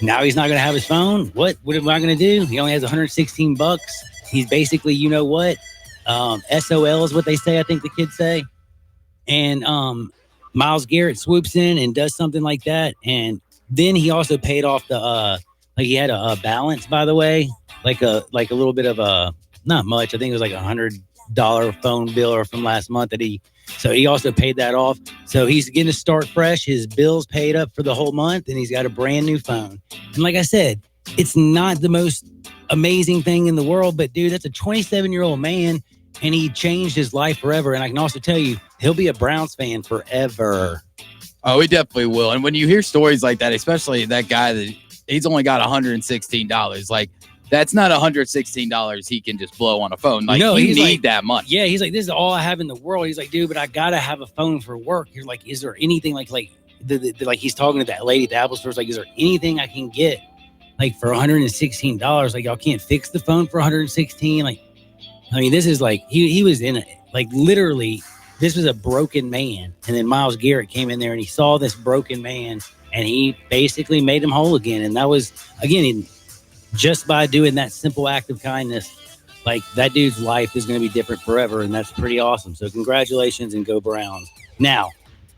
Now he's not going to have his phone. What am I going to do? He only has $116. He's basically, SOL is what they say. I think the kids say. And Myles Garrett swoops in and does something like that. And then he also paid off the, he had a balance, by the way, like a little bit of not much. I think it was like $100 phone bill from last month so he also paid that off. So he's going to start fresh. His bill's paid up for the whole month, and he's got a brand new phone. And like I said, it's not the most amazing thing in the world, but dude, that's a 27-year-old man, and he changed his life forever. And I can also tell you, he'll be a Browns fan forever. Oh, he definitely will. And when you hear stories like that, especially that guy that he's only got $116, like that's not $116 he can just blow on a phone. Like, no, you need that money. Yeah, he's like, this is all I have in the world. He's like, dude, but I gotta have a phone for work. You're like, is there anything like like he's talking to that lady at the Apple store? Like, is there anything I can get like for $116? Like, y'all can't fix the phone for $116. Like, I mean, this is like he was in it. Like, literally, this was a broken man, and then Myles Garrett came in there and he saw this broken man, and he basically made him whole again. And that was again. Just by doing that simple act of kindness, like that dude's life is going to be different forever. And that's pretty awesome. So congratulations and go Browns. Now,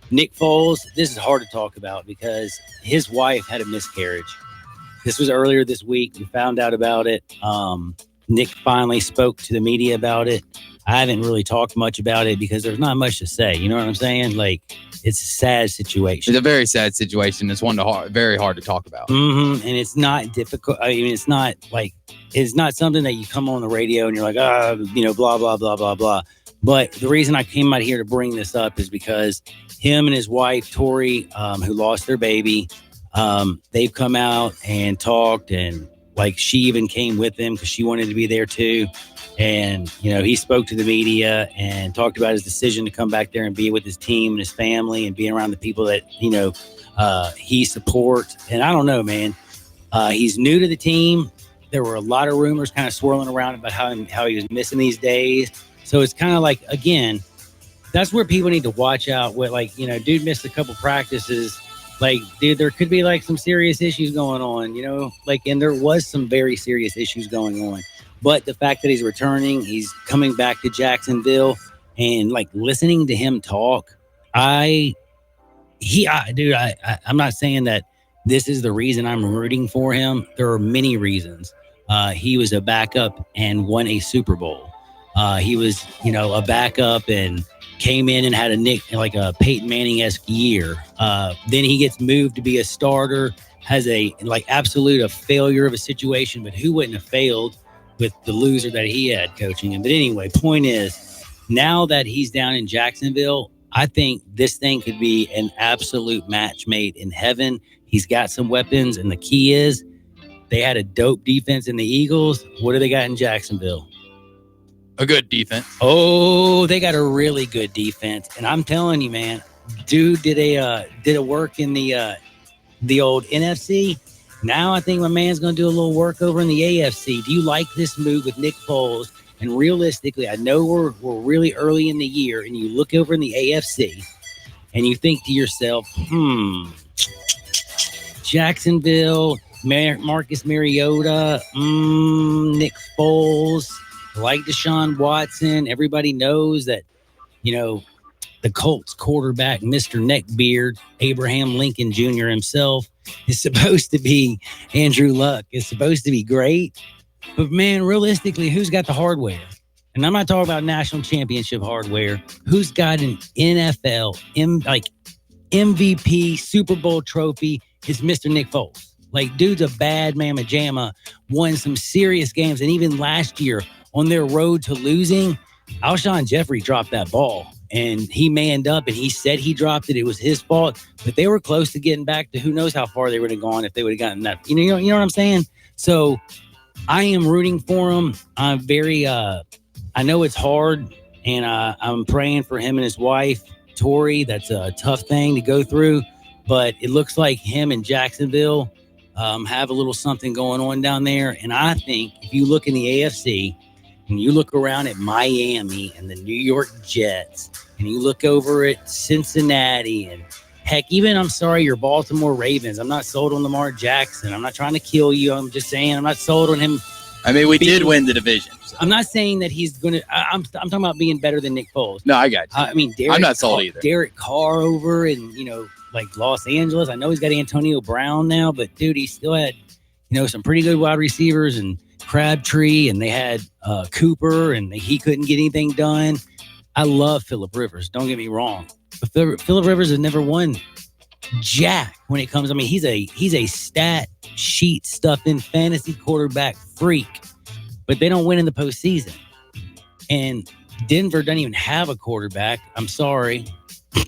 Nick Foles, this is hard to talk about because his wife had a miscarriage. This was earlier this week. We found out about it. Nick finally spoke to the media about it. I haven't really talked much about it because there's not much to say. You know what I'm saying? Like, it's a sad situation. It's a very sad situation. It's very hard to talk about. Mm-hmm. And it's not difficult. I mean, it's not something that you come on the radio and you're like, blah, blah, blah, blah, blah. But the reason I came out here to bring this up is because him and his wife, Tori, who lost their baby, they've come out and talked, and like she even came with them because she wanted to be there too. And, he spoke to the media and talked about his decision to come back there and be with his team and his family and being around the people that, he supports. And I don't know, man, he's new to the team. There were a lot of rumors kind of swirling around about how he was missing these days. So it's kind of like, again, that's where people need to watch out with, like, dude missed a couple practices. Like, dude, there could be like some serious issues going on, you know, like, and there was some very serious issues going on. But the fact that he's returning, he's coming back to Jacksonville, and like listening to him talk, I'm not saying that this is the reason I'm rooting for him. There are many reasons. He was a backup and won a Super Bowl. He was, a backup and came in and had a Peyton Manning-esque year. Then he gets moved to be a starter, has a failure of a situation, but who wouldn't have failed with the loser that he had coaching him? But anyway, point is, now that he's down in Jacksonville, I think this thing could be an absolute match made in heaven. He's got some weapons, and the key is they had a dope defense in the Eagles. What do they got in Jacksonville? A good defense. Oh, they got a really good defense, and I'm telling you, man, dude did a work in the old NFC. Now I think my man's going to do a little work over in the AFC. Do you like this move with Nick Foles? And realistically, I know we're really early in the year, and you look over in the AFC, and you think to yourself, Jacksonville, Marcus Mariota, Nick Foles, like Deshaun Watson. Everybody knows that, the Colts quarterback, Mr. Neckbeard, Abraham Lincoln Jr. himself, is supposed to be Andrew Luck, is supposed to be great. But, man, realistically, who's got the hardware? And I'm not talking about national championship hardware. Who's got an NFL, MVP, Super Bowl trophy? It's Mr. Nick Foles. Like, dude's a bad mamma jamma, won some serious games. And even last year, on their road to losing, Alshon Jeffrey dropped that ball. And he manned up, and he said he dropped it. It was his fault. But they were close to getting back to who knows how far they would have gone if they would have gotten that. You know what I'm saying? So I am rooting for him. I'm I know it's hard, and I'm praying for him and his wife, Tori. That's a tough thing to go through, but it looks like him and Jacksonville have a little something going on down there. And I think if you look in the AFC and you look around at Miami and the New York Jets, and you look over at Cincinnati, and heck, even, I'm sorry, your Baltimore Ravens. I'm not sold on Lamar Jackson. I'm not trying to kill you. I'm just saying I'm not sold on him. I mean, we did win the division. So. I'm not saying that he's going to – I'm talking about being better than Nick Foles. No, I got you. I mean, I'm not sold either. Derek Carr over in, Los Angeles. I know he's got Antonio Brown now, but, dude, he still had, some pretty good wide receivers and Crabtree, and they had Cooper, and he couldn't get anything done. I love Phillip Rivers. Don't get me wrong. But Phillip Rivers has never won jack when it comes. I mean, he's a stat sheet stuffing fantasy quarterback freak, but they don't win in the postseason. And Denver doesn't even have a quarterback. I'm sorry,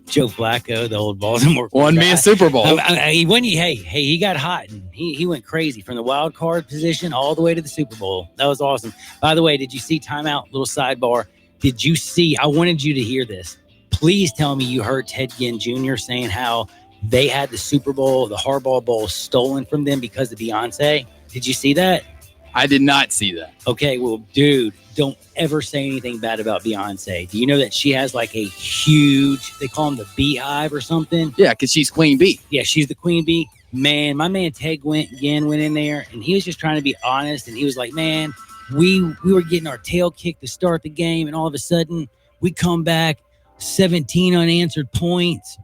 Joe Flacco, the old Baltimore won me a Super Bowl. He got hot, and he went crazy from the wild card position all the way to the Super Bowl. That was awesome. By the way, did you see timeout? Little sidebar. Did you see? I wanted you to hear this. Please tell me you heard Ted Ginn Jr. saying how they had the Super Bowl, the Harbaugh Bowl, stolen from them because of Beyonce. Did you see that? I did not see that. Okay, well, dude, don't ever say anything bad about Beyonce. Do you know that she has like a huge, they call them the beehive or something? Yeah, because she's Queen Bee. Yeah, she's the Queen Bee. Man, my man Ted Ginn went in there, and he was just trying to be honest, and he was like, man, we were getting our tail kicked to start the game, and all of a sudden, we come back 17 unanswered points,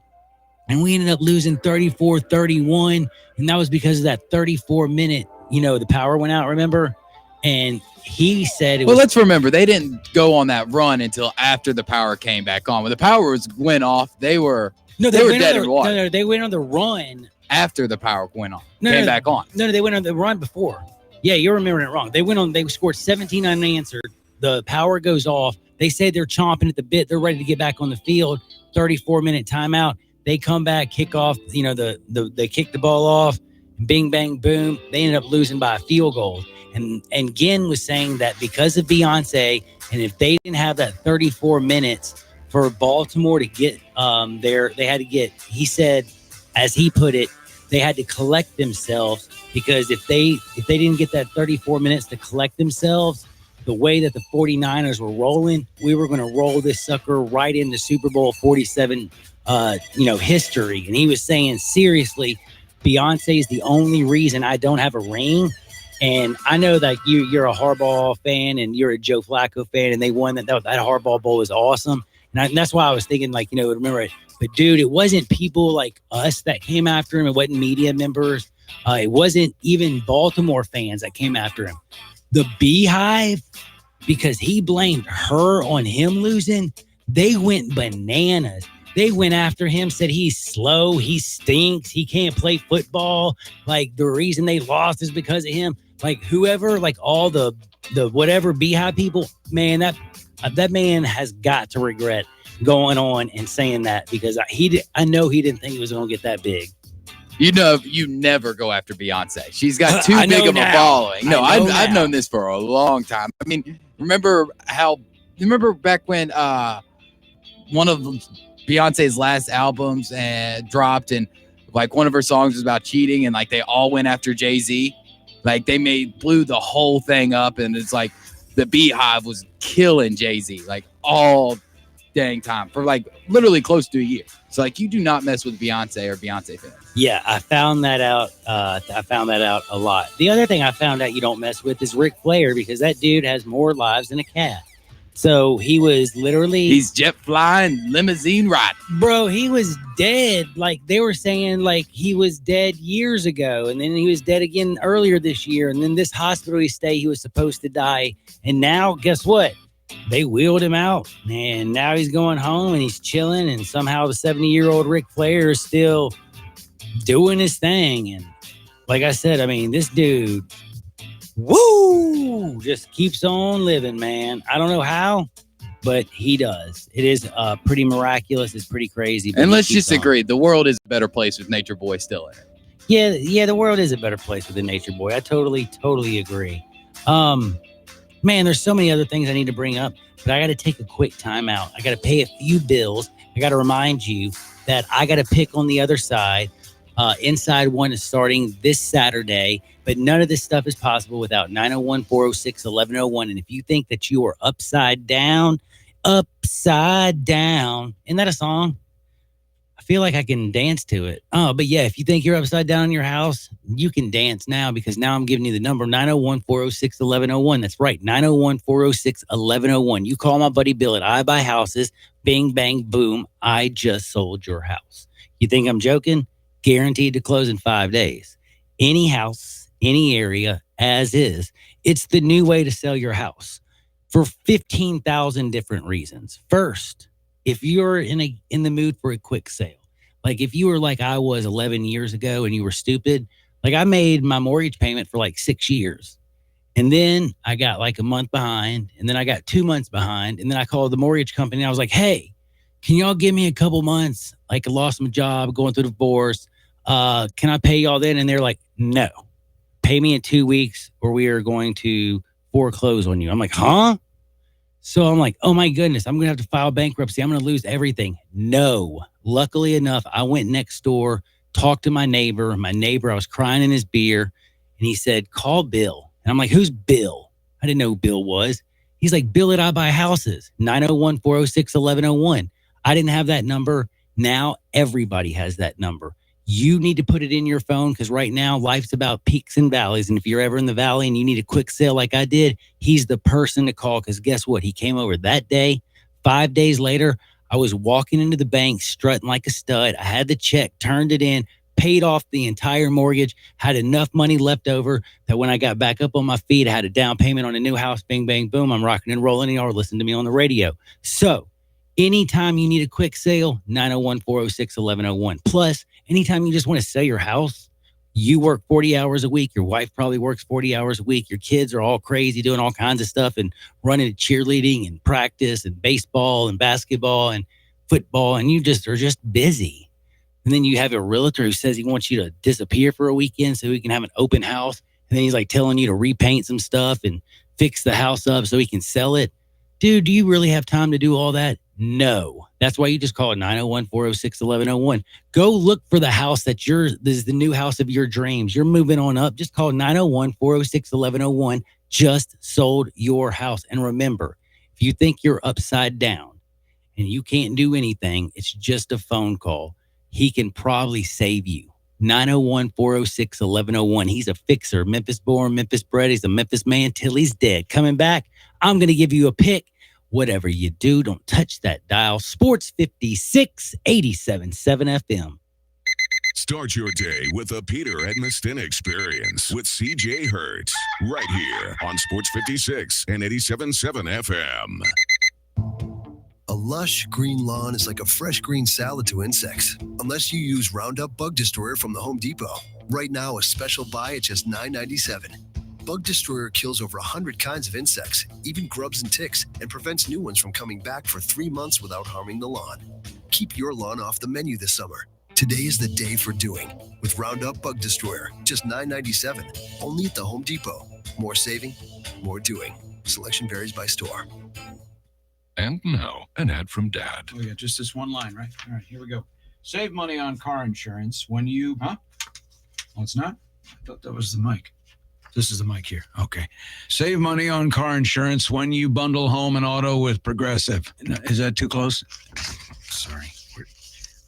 and we ended up losing 34-31, and that was because of that 34-minute, the power went out, remember? And he said it was... Well, let's remember, they didn't go on that run until after the power came back on. When the power went off, they were dead in water. No, they went on the run. After the power went on, came back on. No, they went on the run before. Yeah, you're remembering it wrong. They scored 17 unanswered. The power goes off. They say they're chomping at the bit. They're ready to get back on the field. 34-minute timeout. They come back, kick off. They kick the ball off. Bing, bang, boom. They ended up losing by a field goal. And Ginn was saying that because of Beyonce, and if they didn't have that 34 minutes for Baltimore to get there, they had to get. He said, as he put it, they had to collect themselves, because if they didn't get that 34 minutes to collect themselves, the way that the 49ers were rolling, we were going to roll this sucker right into Super Bowl 47, history. And he was saying, seriously, Beyonce is the only reason I don't have a ring. And I know that you're a Harbaugh fan and you're a Joe Flacco fan, and they won that Harbaugh Bowl is awesome. And that's why I was thinking, remember it. But, dude, it wasn't people like us that came after him. It wasn't media members. It wasn't even Baltimore fans that came after him. The Beehive, because he blamed her on him losing, they went bananas. They went after him, said he's slow, he stinks, he can't play football. Like, the reason they lost is because of him. Like, whoever, like all the whatever Beehive people, man, that man has got to regret going on and saying that, because I know he didn't think he was going to get that big. You never go after Beyonce. She's got too big of a following. No, I've known this for a long time. I mean, remember back when one of Beyonce's last albums dropped, and like one of her songs was about cheating, and like they all went after Jay-Z. Like they blew the whole thing up, and it's like the Beehive was killing Jay-Z like all dang time for like literally close to a year. So like, you do not mess with Beyonce or Beyonce fans. Yeah, I found that out. I found that out a lot. The other thing I found out you don't mess with is Ric Flair, because that dude has more lives than a cat. So he was literally... He's jet flying, limousine riding. Bro, he was dead. Like, they were saying, like, he was dead years ago. And then he was dead again earlier this year. And then this hospital he stayed, he was supposed to die. And now, guess what? They wheeled him out. And now he's going home and he's chilling. And somehow the 70-year-old Ric Flair is still doing his thing. And like I said, I mean, this dude... Woo! Just keeps on living, man. I don't know how, but he does. It is pretty miraculous. It's pretty crazy. And let's just agree, the world is a better place with Nature Boy still in it. Yeah, the world is a better place with the Nature Boy. I totally agree. Man, there's so many other things I need to bring up, but I got to take a quick time out. I got to pay a few bills. I got to remind you that I got to pick on the other side. Inside One is starting this Saturday, but none of this stuff is possible without 901-406-1101. And if you think that you are upside down, isn't that a song? I feel like I can dance to it. Oh, but yeah, if you think you're upside down in your house, you can dance now, because now I'm giving you the number 901-406-1101. That's right, 901-406-1101. You call my buddy Bill at I Buy Houses. Bing, bang, boom. I just sold your house. You think I'm joking? Guaranteed to close in 5 days. Any house, any area, as is. It's the new way to sell your house for 15,000 different reasons. First, if you're in the mood for a quick sale, like if you were like I was 11 years ago and you were stupid, like I made my mortgage payment for like 6 years. And then I got like a month behind, and then I got 2 months behind. And then I called the mortgage company and I was like, hey, can y'all give me a couple months? Like I lost my job, going through divorce. Can I pay y'all then? And they're like, no, pay me in 2 weeks or we are going to foreclose on you. I'm like, huh? So I'm like, oh my goodness, I'm going to have to file bankruptcy. I'm going to lose everything. No. Luckily enough, I went next door, talked to my neighbor. I was crying in his beer, and he said, call Bill. And I'm like, who's Bill? I didn't know who Bill was. He's like, Bill at I Buy Houses, 901-406-1101. I didn't have that number. Now everybody has that number. You need to put it in your phone, because right now life's about peaks and valleys. And if you're ever in the valley and you need a quick sale like I did, he's the person to call, because guess what? He came over that day. 5 days later, I was walking into the bank strutting like a stud. I had the check, turned it in, paid off the entire mortgage, had enough money left over that when I got back up on my feet, I had a down payment on a new house. Bing, bang, boom. I'm rocking and rolling, and y'all listen to me on the radio. So anytime you need a quick sale, 901-406-1101. Plus, anytime you just want to sell your house, you work 40 hours a week. Your wife probably works 40 hours a week. Your kids are all crazy doing all kinds of stuff and running cheerleading and practice and baseball and basketball and football. And you just are just busy. And then you have a realtor who says he wants you to disappear for a weekend so he can have an open house. And then he's like telling you to repaint some stuff and fix the house up so he can sell it. Dude, do you really have time to do all that? No. That's why you just call it 901-406-1101. Go look for the house this is the new house of your dreams. You're moving on up. Just call 901-406-1101. just sold your house. And remember, if you think you're upside down and you can't do anything, it's just a phone call. He can probably save you. 901-406-1101. He's a fixer. Memphis born, Memphis bred. He's a Memphis man till he's dead. Coming back, I'm going to give you a pick. Whatever you do, don't touch that dial. Sports 56, 87.7 FM. Start your day with the Peter Edmiston Experience with CJ Hertz right here on Sports 56 and 87.7 FM. A lush green lawn is like a fresh green salad to insects, unless you use Roundup Bug Destroyer from the Home Depot. Right now, a special buy at just $9.97. Bug Destroyer kills over 100 kinds of insects, even grubs and ticks, and prevents new ones from coming back for 3 months without harming the lawn. Keep your lawn off the menu this summer. Today is the day for doing with Roundup Bug Destroyer, just $9.97, only at the Home Depot. More saving, more doing. Selection varies by store. And now, an ad from Dad. Oh, yeah, just this one line, right? All right, here we go. Save money on car insurance when you... Huh? Oh, it's not? I thought that was the mic. This is the mic here. Okay. Save money on car insurance when you bundle home and auto with Progressive. Is that too close? Sorry.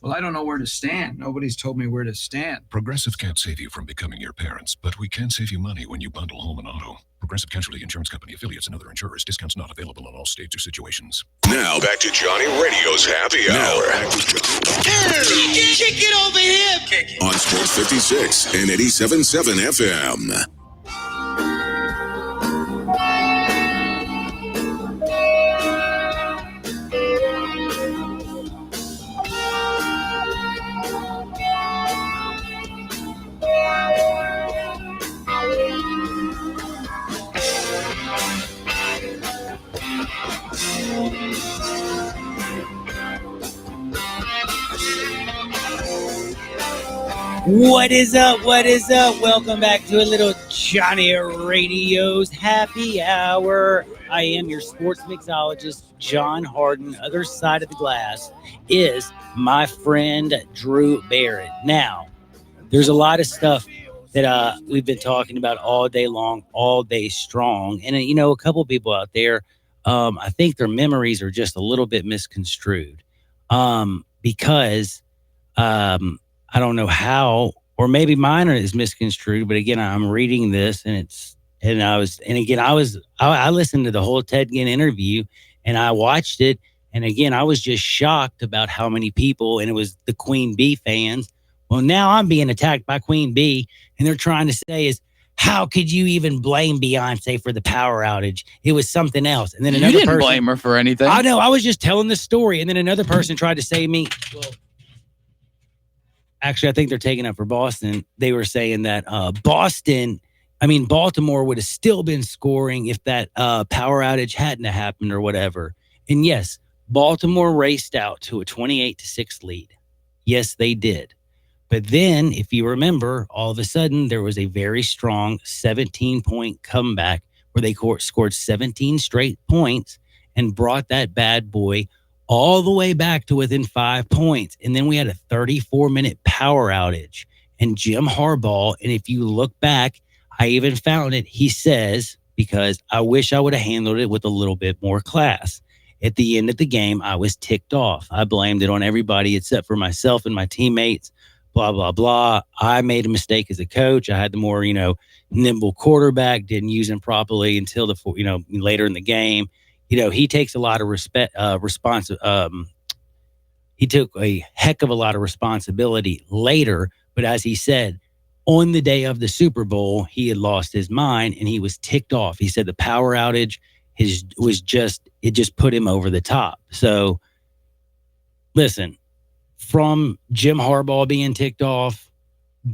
Well, I don't know where to stand. Nobody's told me where to stand. Progressive can't save you from becoming your parents, but we can save you money when you bundle home and auto. Progressive Casualty Insurance Company, affiliates, and other insurers. Discounts not available in all states or situations. Now back to Johnny Radio's Happy Hour Kick it over here. on Sports 56 and 87.7 FM. What is up? What is up? Welcome back to a little Johnny Radio's Happy Hour. I am your sports mixologist, John Harden. Other side of the glass is my friend Drew Barrett. Now, there's a lot of stuff that we've been talking about all day long, all day strong. And, you know, a couple of people out there, I think their memories are just a little bit misconstrued because I don't know how, or maybe mine is misconstrued, but again, I'm reading this I listened to the whole Ted Ginn interview and I watched it. And again, I was just shocked about how many people, and it was the Queen Bee fans. Well, now I'm being attacked by Queen Bee, and they're trying to say is, how could you even blame Beyonce for the power outage? It was something else. And then another You didn't person, blame her for anything. I know. I was just telling the story. And then another person tried to say me. Well, actually, I think they're taking up for Boston. They were saying that Baltimore would have still been scoring if that power outage hadn't happened or whatever. And yes, Baltimore raced out to a 28-6 lead. Yes, they did. But then, if you remember, all of a sudden, there was a very strong 17-point comeback where they scored 17 straight points and brought that bad boy all the way back to within 5 points. And then we had a 34-minute power outage. And Jim Harbaugh, and if you look back, I even found it, he says, because I wish I would have handled it with a little bit more class. At the end of the game, I was ticked off. I blamed it on everybody except for myself and my teammates. Blah, blah, blah. I made a mistake as a coach. I had the more, nimble quarterback, didn't use him properly until later in the game. He takes a lot of he took a heck of a lot of responsibility later. But as he said, on the day of the Super Bowl, he had lost his mind and he was ticked off. He said the power outage just put him over the top. So listen, from Jim Harbaugh being ticked off,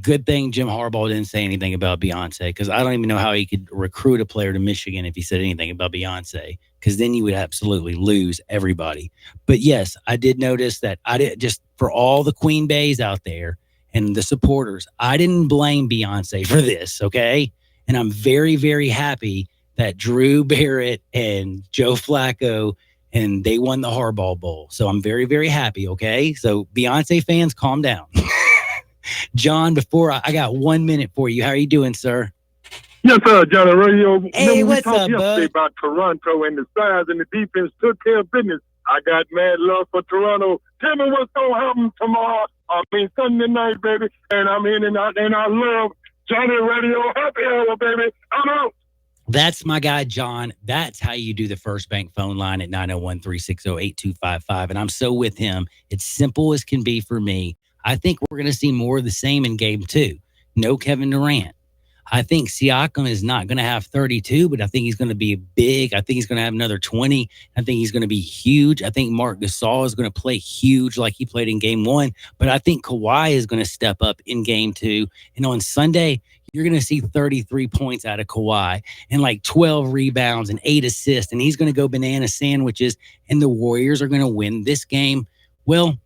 good thing Jim Harbaugh didn't say anything about Beyonce, because I don't even know how he could recruit a player to Michigan if he said anything about Beyonce, because then you would absolutely lose everybody. But yes, I did notice that for all the Queen Bays out there and the supporters, I didn't blame Beyonce for this, okay? And I'm very, very happy that Drew Barrett and Joe Flacco, and they won the Harbaugh Bowl. So I'm very, very happy, okay? So Beyonce fans, calm down. John, before I got 1 minute for you. How are you doing, sir? Yes, sir, Johnny Radio. Hey, we what's talked up, yesterday bud? about Toronto and the size and the defense took care of business. I got mad love for Toronto. Tell me what's going to happen tomorrow. Sunday night, baby. And I'm in and out, and I love Johnny Radio. Happy hour, baby. I'm out. That's my guy, John. That's how you do the First Bank phone line at 901-360-8255. And I'm so with him. It's simple as can be for me. I think we're going to see more of the same in game 2. No Kevin Durant. I think Siakam is not going to have 32, but I think he's going to be big. I think he's going to have another 20. I think he's going to be huge. I think Marc Gasol is going to play huge like he played in game 1. But I think Kawhi is going to step up in game 2. And on Sunday, you're going to see 33 points out of Kawhi and like 12 rebounds and 8 assists. And he's going to go banana sandwiches. And the Warriors are going to win this game. Well,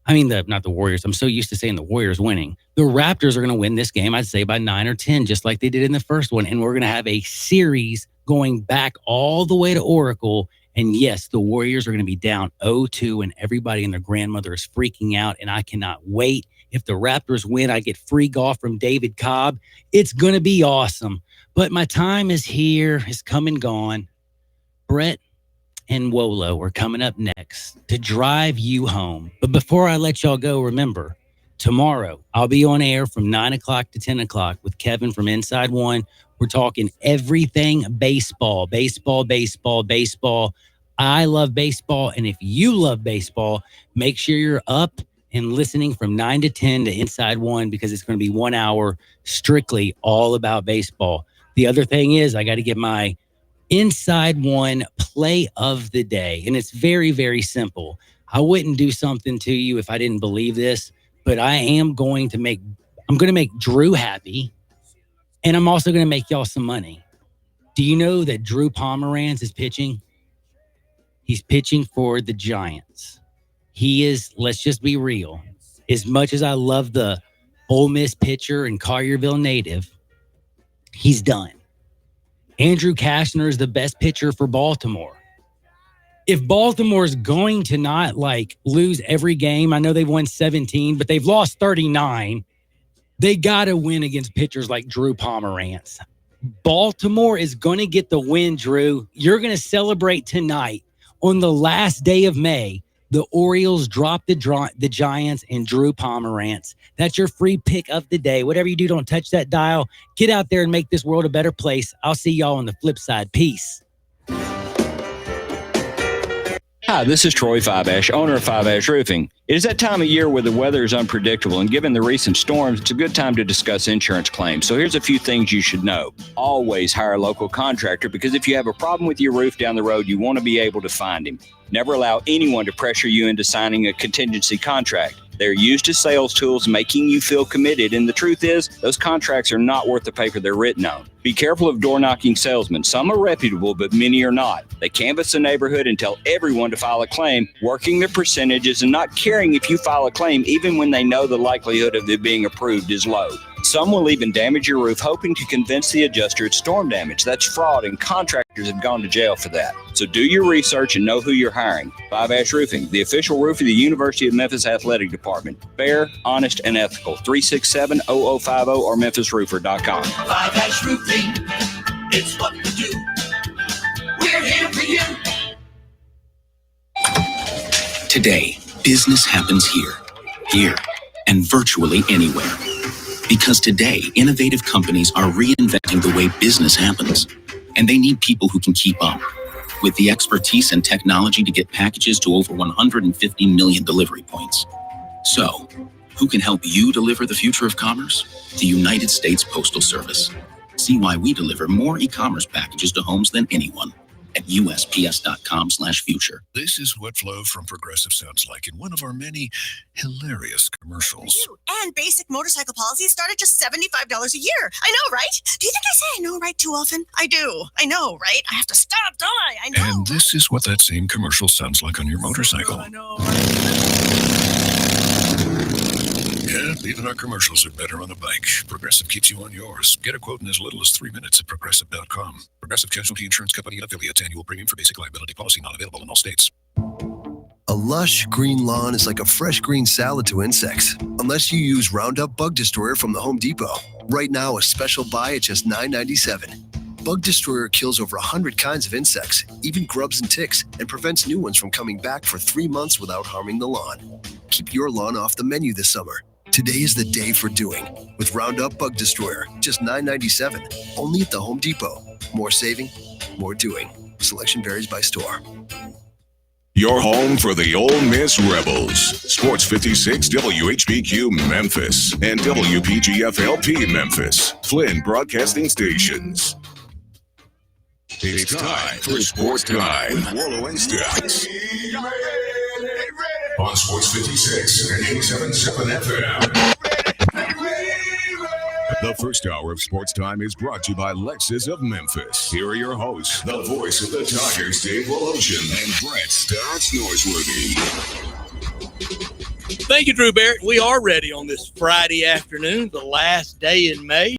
I mean, not the Warriors. I'm so used to saying the Warriors winning. The Raptors are going to win this game, I'd say, by 9 or 10, just like they did in the first one. And we're going to have a series going back all the way to Oracle. And yes, the Warriors are going to be down 0-2, and everybody and their grandmother is freaking out. And I cannot wait. If the Raptors win, I get free golf from David Cobb. It's going to be awesome. But my time is here. It's come and gone. Brett and Wolo are coming up next to drive you home. But before I let y'all go, remember, tomorrow I'll be on air from 9 o'clock to 10 o'clock with Kevin from Inside One. We're talking everything baseball, baseball, baseball, baseball. I love baseball. And if you love baseball, make sure you're up and listening from 9 to 10 to Inside One, because it's going to be 1 hour strictly all about baseball. The other thing is I got to get my Inside One play of the day. And it's very, very simple. I wouldn't do something to you if I didn't believe this, but I'm going to make Drew happy. And I'm also going to make y'all some money. Do you know that Drew Pomeranz is pitching? He's pitching for the Giants. He is, let's just be real. As much as I love the Ole Miss pitcher and Collierville native, he's done. Andrew Kashner is the best pitcher for Baltimore. If Baltimore is going to not lose every game, I know they've won 17, but they've lost 39. They got to win against pitchers like Drew Pomeranz. Baltimore is going to get the win, Drew. You're going to celebrate tonight on the last day of May. The Orioles dropped the Giants and Drew Pomeranz. That's your free pick of the day. Whatever you do, don't touch that dial. Get out there and make this world a better place. I'll see y'all on the flip side. Peace. Hi, this is Troy Five-Ash, owner of Five-Ash Roofing. It is that time of year where the weather is unpredictable, and given the recent storms, it's a good time to discuss insurance claims. So here's a few things you should know. Always hire a local contractor, because if you have a problem with your roof down the road, you want to be able to find him. Never allow anyone to pressure you into signing a contingency contract. They're used as sales tools, making you feel committed. And the truth is, those contracts are not worth the paper they're written on. Be careful of door-knocking salesmen. Some are reputable, but many are not. They canvass the neighborhood and tell everyone to file a claim, working their percentages and not caring if you file a claim, even when they know the likelihood of it being approved is low. Some will even damage your roof, hoping to convince the adjuster it's storm damage. That's fraud, and contractors have gone to jail for that. So do your research and know who you're hiring. Five-Ash Roofing, the official roof of the University of Memphis Athletic Department. Fair, honest, and ethical. 367-0050 or memphisroofer.com. Five-Ash Roofing, it's what we do. We're here for you. Today, business happens here, and virtually anywhere. Because today, innovative companies are reinventing the way business happens, and they need people who can keep up. With the expertise and technology to get packages to over 150 million delivery points. So, who can help you deliver the future of commerce? The United States Postal Service. See why we deliver more e-commerce packages to homes than anyone at USPS.com/future. This is what Flo from Progressive sounds like in one of our many hilarious commercials. And basic motorcycle policies start at just $75 a year. I know, right? Do you think I say I know right too often? I do. I know, right? I have to stop, don't I? I know. And this is what that same commercial sounds like on your motorcycle. I know. Yeah, even our commercials are better on a bike. Progressive keeps you on yours. Get a quote in as little as 3 minutes at Progressive.com. Progressive Casualty Insurance Company and affiliates. Annual premium for basic liability policy not available in all states. A lush green lawn is like a fresh green salad to insects. Unless you use Roundup Bug Destroyer from the Home Depot. Right now, a special buy at just $9.97. Bug Destroyer kills over 100 kinds of insects, even grubs and ticks, and prevents new ones from coming back for 3 months without harming the lawn. Keep your lawn off the menu this summer. Today is the day for doing. With Roundup Bug Destroyer, just $9.97. Only at the Home Depot. More saving, more doing. Selection varies by store. Your home for the Ole Miss Rebels. Sports 56 WHBQ Memphis and WPGF-LP Memphis. Flynn Broadcasting Stations. It's time for Sports Time with Warlow and Stacks. On Sports 56 and 87.7 FM. The first hour of Sports Time is brought to you by Lexus of Memphis. Here are your hosts, the voice of the Tigers, Dave Woloshin, and Brett Stotts Norsworthy. Thank you, Drew Barrett. We are ready on this Friday afternoon, the last day in May.